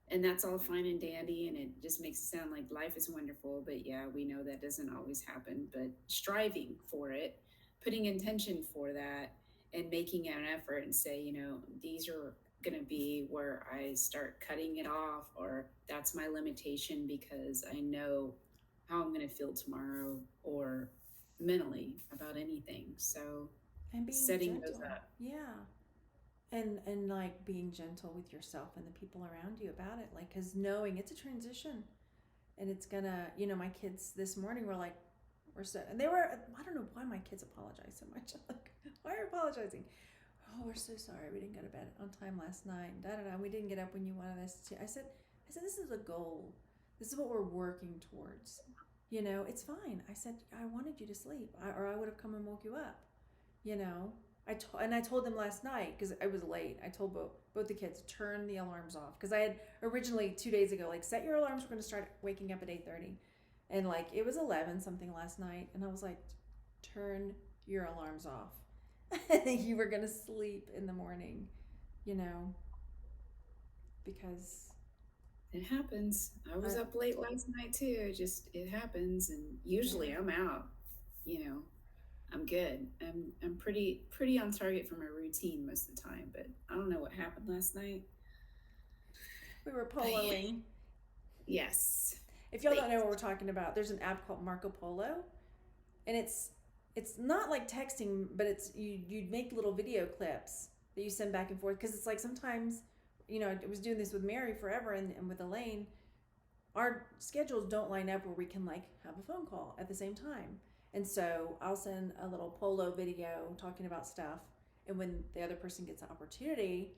And that's all fine and dandy, and it just makes it sound like life is wonderful. But yeah, we know that doesn't always happen. But striving for it, putting intention for that, and making an effort and say, these are going to be where I start cutting it off, or that's my limitation because I know how I'm going to feel tomorrow or mentally about anything. So and being setting gentle. those up. Yeah. And like being gentle with yourself and the people around you about it, like, because knowing it's a transition, and it's gonna, my kids this morning were like, and they were, I don't know why my kids apologize so much. I'm like, why are you apologizing? Oh, we're so sorry we didn't go to bed on time last night. We didn't get up when you wanted us to. I said this is a goal. This is what we're working towards. It's fine. I said I wanted you to sleep, or I would have come and woke you up. I told them last night, because I was late. I told both the kids, turn the alarms off, because I had originally 2 days ago, like, set your alarms. We're going to start waking up at 8:30, and like it was 11 something last night, and I was like, turn your alarms off. You were going to sleep in the morning, because It happens. I was up late last night too. It happens, and usually I'm out. I'm good. I'm pretty on target for my routine most of the time, but I don't know what happened last night. we were poloing. Yes. If y'all don't know what we're talking about, there's an app called Marco Polo, and it's not like texting, but it's you make little video clips that you send back and forth, because it's like sometimes, I was doing this with Mary forever, and with Elaine, our schedules don't line up where we can like have a phone call at the same time. And so I'll send a little polo video talking about stuff, and when the other person gets the opportunity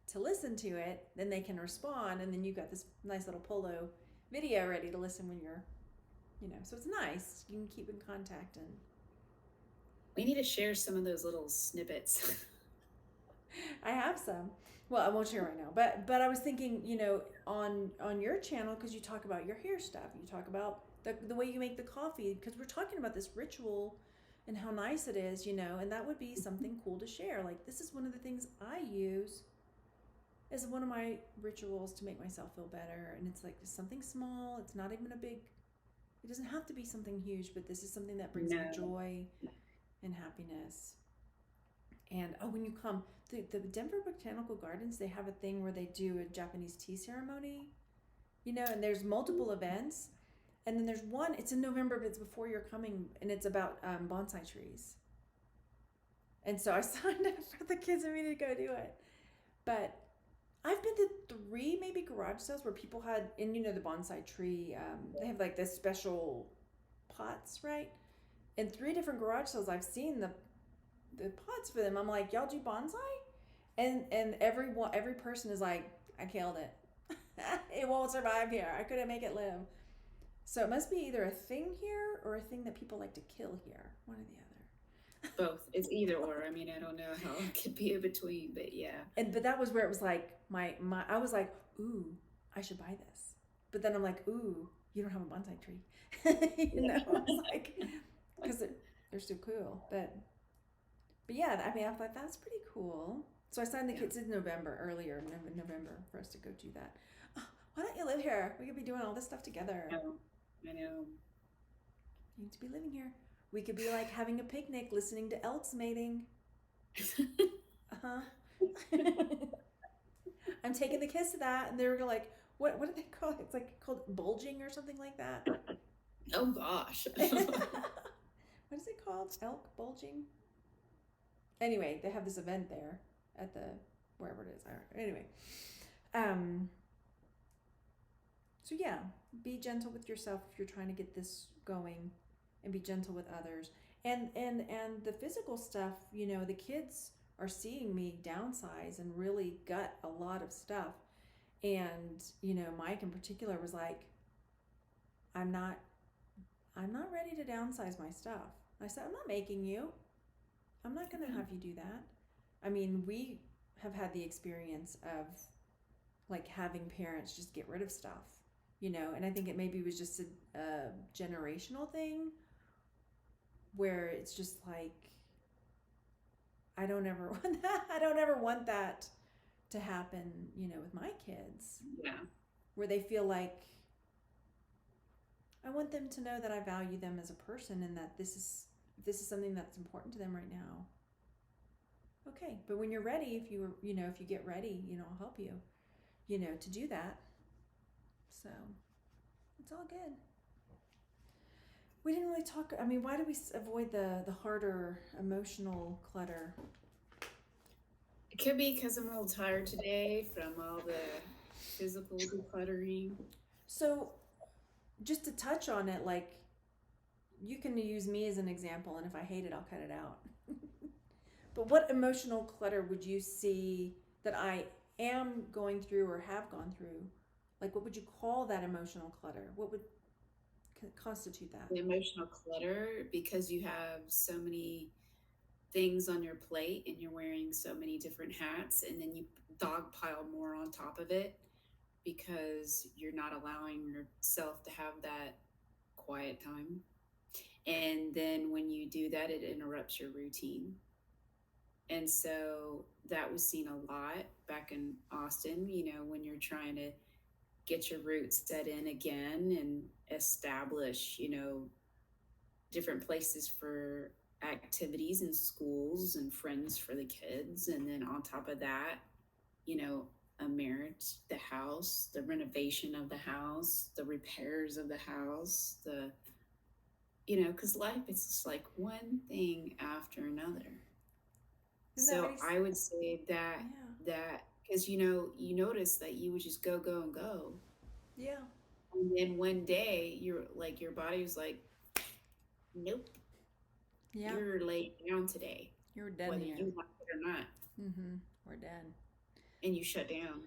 to listen to it, then they can respond, and then you've got this nice little polo video ready to listen when you're, so it's nice. You can keep in contact. And we need to share some of those little snippets. I have some. Well, I won't share right now, but I was thinking, on your channel, because you talk about your hair stuff, you talk about the way you make the coffee, because we're talking about this ritual and how nice it is, and that would be something cool to share. Like, this is one of the things I use as one of my rituals to make myself feel better, and it's like something small. It's not even it doesn't have to be something huge, but this is something that brings me joy and happiness. And when you come, the Denver Botanical Gardens, they have a thing where they do a Japanese tea ceremony, and there's multiple events. And then there's one, it's in November, but it's before you're coming, and it's about bonsai trees. And so I signed up for the kids and me to go do it. But I've been to 3 maybe garage sales where people had, and the bonsai tree, they have like this special pots, right? In 3 different garage sales, I've seen the pots for them. I'm like, y'all do bonsai? And every person is like, I killed it. It won't survive here. I couldn't make it live. So it must be either a thing here or a thing that people like to kill here. One or the other. Both. It's either or. I mean, I don't know how it could be in between, but yeah. But that was where it was like I was like, ooh, I should buy this. But then I'm like, ooh, you don't have a bonsai tree. I was like, because they're so cool. But yeah, I mean, I thought that's pretty cool. So I signed the kids in earlier November, for us to go do that. Oh, why don't you live here? We could be doing all this stuff together. I know. You need to be living here. We could be like having a picnic, listening to elks mating. I'm taking the kids to that, and they were like, what do they call it? It's like called bulging or something like that. Oh gosh. What is it called? Elk bulging? Anyway, they have this event there at the wherever it is. Anyway, so yeah, be gentle with yourself if you're trying to get this going, and be gentle with others. And the physical stuff, you know, the kids are seeing me downsize and really gut a lot of stuff. And, you know, Mike in particular was like, I'm not ready to downsize my stuff. I said, I'm not making you. I'm not going to have you do that. I mean, we have had the experience of like having parents just get rid of stuff, you know, and I think it maybe was just a generational thing where it's just like, I don't ever want that. I don't ever want that to happen, you know, with my kids. Yeah. Where they feel like I want them to know that I value them as a person and that this is something that's important to them right now. Okay, but when you're ready, if you get ready, you know, I'll help you, you know, to do that. So it's all good. We didn't really talk. I mean, why do we avoid the harder emotional clutter? It could be because I'm a little tired today from all the physical decluttering. So, just to touch on it, like, you can use me as an example, and if I hate it, I'll cut it out. But what emotional clutter would you see that I am going through or have gone through? Like, what would you call that emotional clutter? What would constitute that? The emotional clutter, because you have so many things on your plate and you're wearing so many different hats, and then you dogpile more on top of it because you're not allowing yourself to have that quiet time. And then when you do that, it interrupts your routine. And so that was seen a lot back in Austin, you know, when you're trying to get your roots set in again and establish, you know, different places for activities and schools and friends for the kids. And then on top of that, you know, a marriage, the house, the renovation of the house, the repairs of the house, you know, because life is just like one thing after another. So I would say that because, you know, you notice that you would just go and go. Yeah. And then one day you're like, your body was like, nope. Yeah. You're laid down today. You're done whether here. you like it or not. Mm-hmm. We're done. And you shut down.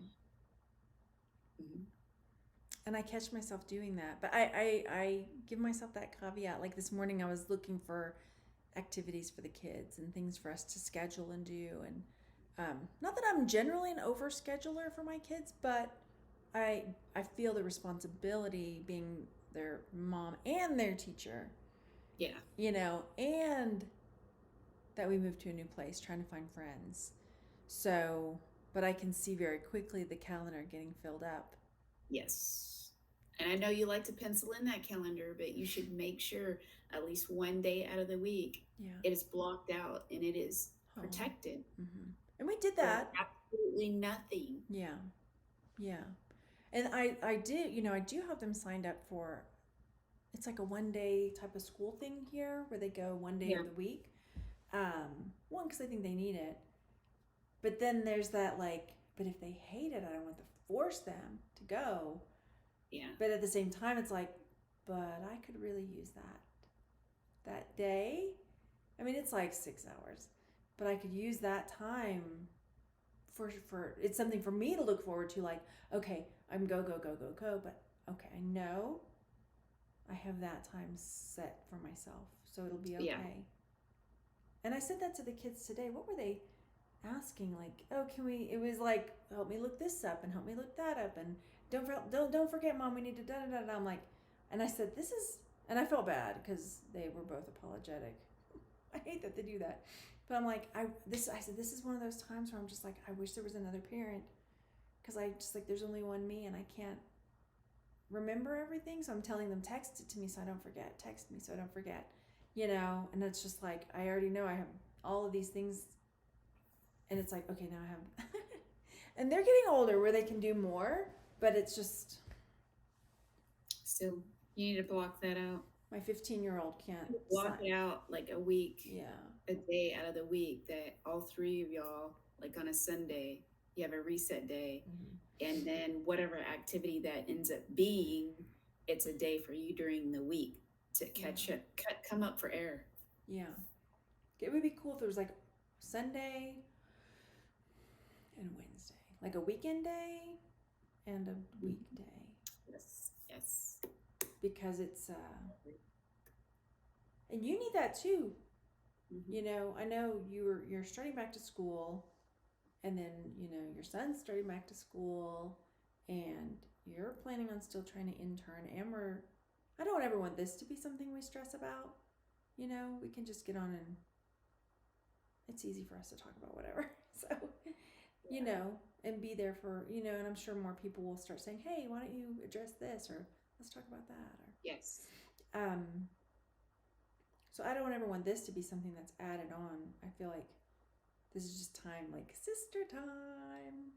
Mm-hmm. And I catch myself doing that. But I give myself that caveat. Like this morning I was looking for activities for the kids and things for us to schedule and do. And not that I'm generally an overscheduler for my kids, but I feel the responsibility being their mom and their teacher. Yeah. You know, and that we moved to a new place, trying to find friends. So, but I can see very quickly the calendar getting filled up. Yes. And I know you like to pencil in that calendar, but you should make sure at least one day out of the week it is blocked out and it is protected. Mm-hmm. And we did that. Absolutely nothing. Yeah. Yeah. And I did, you know, I do have them signed up for, it's like a 1 day type of school thing here where they go 1 day of the week. One, because I think they need it. But then there's that like, but if they hate it, I don't want to force them to go. Yeah. But at the same time, it's like, but I could really use that day. I mean, it's like 6 hours, but I could use that time for it's something for me to look forward to. Like, okay, I'm go, but okay, I know I have that time set for myself, so it'll be okay. Yeah. And I said that to the kids today. What were they asking? Like, oh, can we? It was like, help me look this up and help me look that up, and don't forget, Mom, we need to da da da. I'm like, and I said, this is, and I felt bad because they were both apologetic. I hate that they do that, but I'm like, I said this is one of those times where I'm just like, I wish there was another parent, because I just like, there's only one me, and I can't remember everything, so I'm telling them, text it to me so I don't forget, text me so I don't forget, you know. And it's just like, I already know I have all of these things, and it's like, okay, now I have and they're getting older where they can do more, But it's just Still, you need to block that out. my 15-year-old can't Block sign. it out like a week, Yeah. a day out of the week that all three of y'all, like on a Sunday, you have a reset day. And then whatever activity that ends up being, it's a day for you during the week to catch it, come up for air. Yeah. It would be cool if it was like Sunday and Wednesday, like a weekend day and a weekday. Yes. Because it's and you need that too. Mm-hmm. You know, I know you're starting back to school, and then your son's starting back to school, and you're planning on still trying to intern. And I don't ever want this to be something we stress about. You know, we can just get on and it's easy for us to talk about whatever. So, and be there for, and I'm sure more people will start saying, hey, why don't you address this, or let's talk about that. Or yes. So I don't ever want this to be something that's added on. I feel like this is just time, like sister time.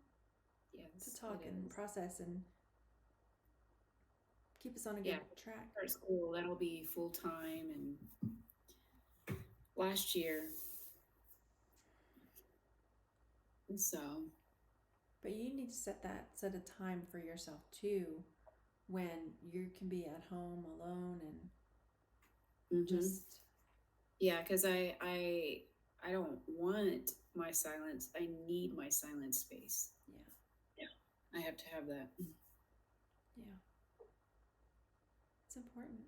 Yes, to talk and process and keep us on a good track. Start school, that'll be full time, and last year. And so. But you need to set a time for yourself too, when you can be at home alone and just. Yeah, because I don't want my silence. I need my silent space. Yeah. I have to have that. Yeah. It's important.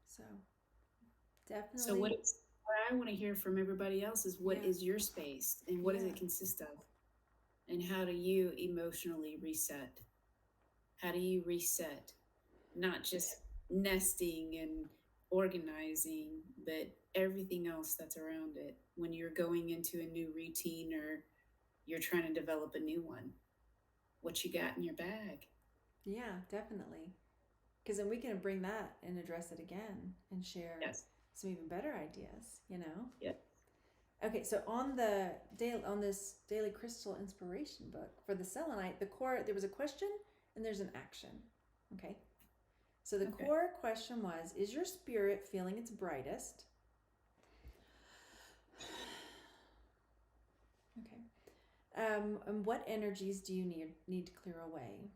So definitely. So what I want to hear from everybody else is what is your space and what does it consist of? And how do you emotionally reset? How do you reset? Not just nesting and organizing, but everything else that's around it when you're going into a new routine or you're trying to develop a new one. What you got in your bag? Yeah, definitely. Because then we can bring that and address it again and share some even better ideas, Yeah. Okay, so on this daily crystal inspiration book for the selenite, the core, there was a question and there's an action. Okay. So the core question was, is your spirit feeling its brightest? Okay. And what energies do you need to clear away?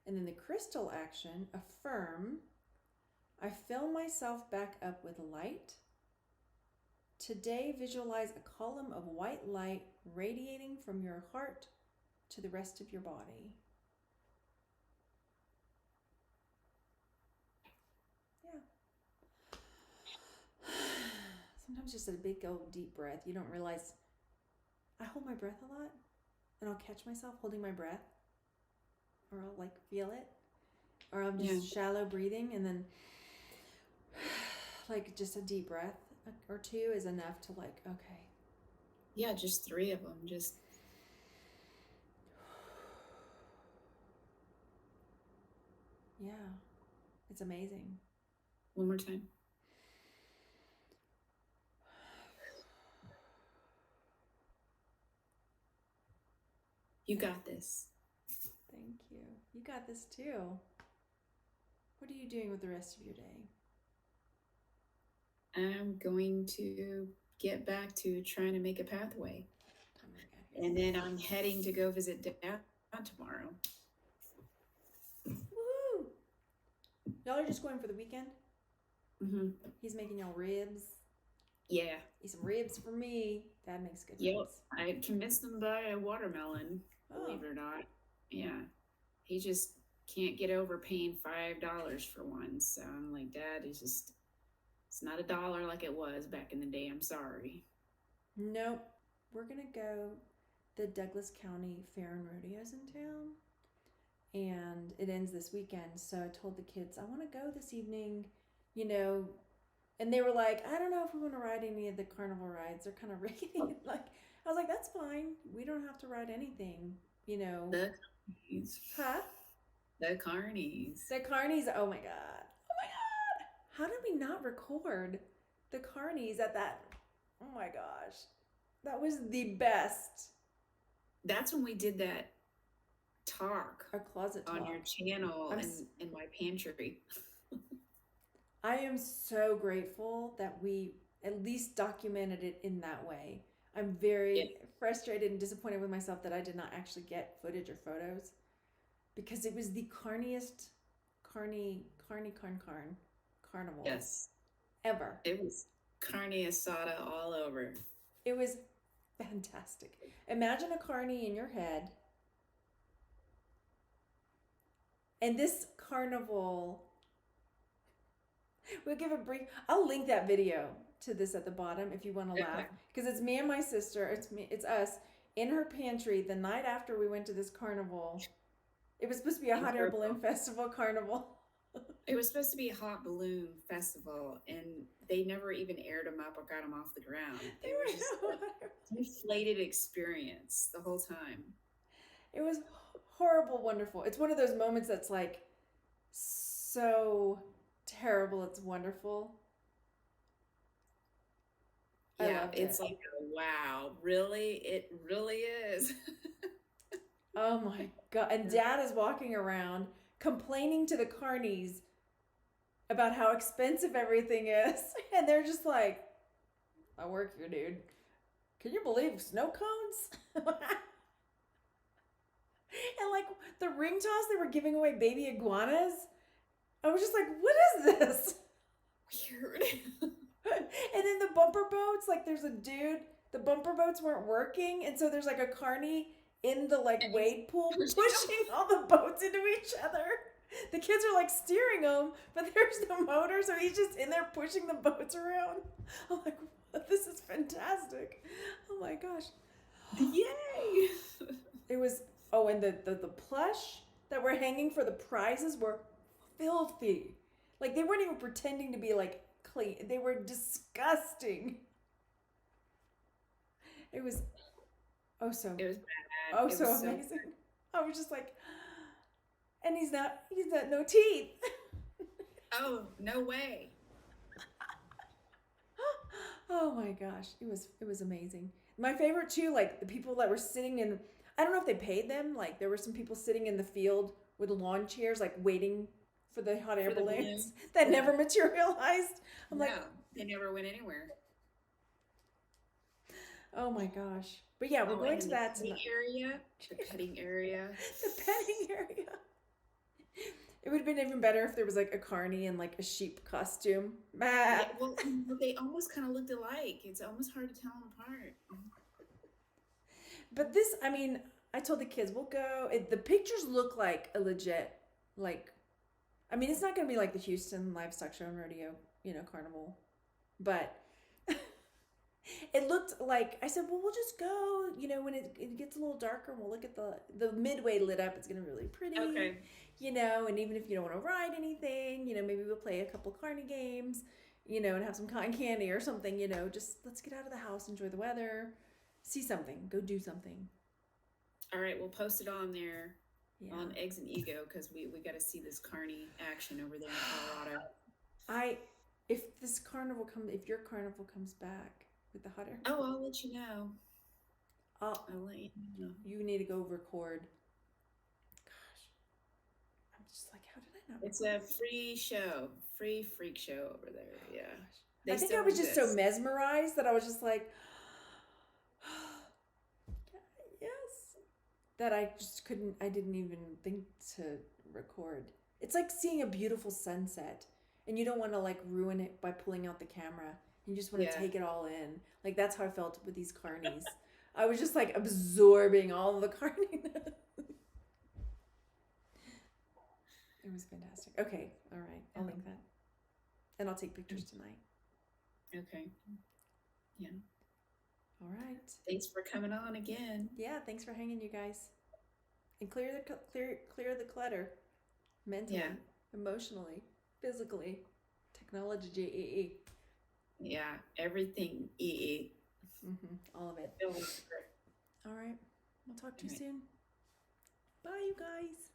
And then the crystal action, affirm, I fill myself back up with light. Today, visualize a column of white light radiating from your heart to the rest of your body. Yeah. Sometimes just a big old deep breath. You don't realize I hold my breath a lot, and I'll catch myself holding my breath, or I'll like feel it, or I'm just shallow breathing, and then like just a deep breath or two is enough to like, okay. Yeah, just 3 of them. Just. Yeah, it's amazing. One more time. You got this. Thank you. You got this too. What are you doing with the rest of your day? I'm going to get back to trying to make a pathway. And then I'm heading to go visit Dad tomorrow. Woo! Y'all are just going for the weekend? Mm-hmm. He's making y'all ribs. Yeah. Eat some ribs for me. Dad makes good ribs. I convinced him to buy a watermelon, believe it or not. Yeah. He just can't get over paying $5 for one. So I'm like, Dad, it's not $1 like it was back in the day. I'm sorry. Nope. We're going to go the Douglas County Fair and Rodeos in town. And it ends this weekend. So I told the kids, I want to go this evening, and they were like, I don't know if we want to ride any of the carnival rides. They're kind of rickety. Like, I was like, that's fine. We don't have to ride anything, The carnies. Huh? The carnies. The carnies. Oh my God. How did we not record the carnies at that? Oh my gosh. That was the best. That's when we did that talk Our closet talk. on your channel in my pantry. I am so grateful that we at least documented it in that way. I'm very frustrated and disappointed with myself that I did not actually get footage or photos because it was the carniest carnival Yes. ever. It was carne asada all over. It was fantastic. Imagine a carny in your head. And this carnival, we'll give a brief, I'll link that video to this at the bottom if you want to laugh. Because it's me and my sister, it's us in her pantry the night after we went to this carnival. It was supposed to be a hot air balloon festival carnival. It was supposed to be a hot balloon festival, and they never even aired them up or got them off the ground. They were just an inflated experience the whole time. It was horrible, wonderful. It's one of those moments that's like so terrible, it's wonderful. Yeah, it's like, wow, really? It really is. Oh my God. And Dad is walking around complaining to the carnies about how expensive everything is. And they're just like, I work here, dude. Can you believe snow cones? And like the ring toss, they were giving away baby iguanas. I was just like, what is this? Weird. And then the bumper boats, like there's a dude, the bumper boats weren't working. And so there's like a carny in the like wade pool pushing all the boats into each other. The kids are like steering them, but there's no motor, so he's just in there pushing the boats around. I'm like, this is fantastic. Oh my gosh. Yay! It was, oh, and the plush that were hanging for the prizes were filthy. Like they weren't even pretending to be like clean. They were disgusting. It was It was bad. Oh, so amazing. I was just like, and he's got no teeth. Oh, no way. Oh my gosh. It was amazing. My favorite too, like the people that were sitting in, I don't know if they paid them. Like there were some people sitting in the field with lawn chairs, like waiting for the hot air balloons that never materialized. I'm like, they never went anywhere. Oh my gosh. But yeah, we're going to that tonight. The petting area. The petting area. It would have been even better if there was like a carny in like a sheep costume. Yeah, well, they almost kind of looked alike. It's almost hard to tell them apart. But this, I mean, I told the kids, we'll go. The pictures look like a legit, like, I mean, it's not going to be like the Houston Livestock Show and Rodeo, carnival. But it looked like, I said, well, we'll just go, when it gets a little darker, we'll look at the midway lit up. It's going to be really pretty. Okay. And even if you don't want to ride anything, maybe we'll play a couple carny games, and have some cotton candy or something, just let's get out of the house, enjoy the weather, see something, go do something. All right, we'll post it on there on Eggs and Ego because we got to see this carny action over there in Colorado. If your carnival comes back with the hot air. Oh, I'll let you know. I'll let you know. You need to go record. Gosh, I'm just like, how did I not? It's a free show, free freak show over there. Yeah. I think I was just so mesmerized that I was just like, yes, that I just couldn't. I didn't even think to record. It's like seeing a beautiful sunset, and you don't want to like ruin it by pulling out the camera. You just want to take it all in. Like that's how I felt with these carnies. I was just like absorbing all of the carniness. It was fantastic. Okay, all right. I'll link that. And I'll take pictures tonight. Okay. Yeah. All right. Thanks for coming on again. Yeah, thanks for hanging, you guys. And clear the clutter. Mentally, emotionally, physically, technology. Yeah, everything EE. All of it. All right. We'll talk to you soon. Bye, you guys.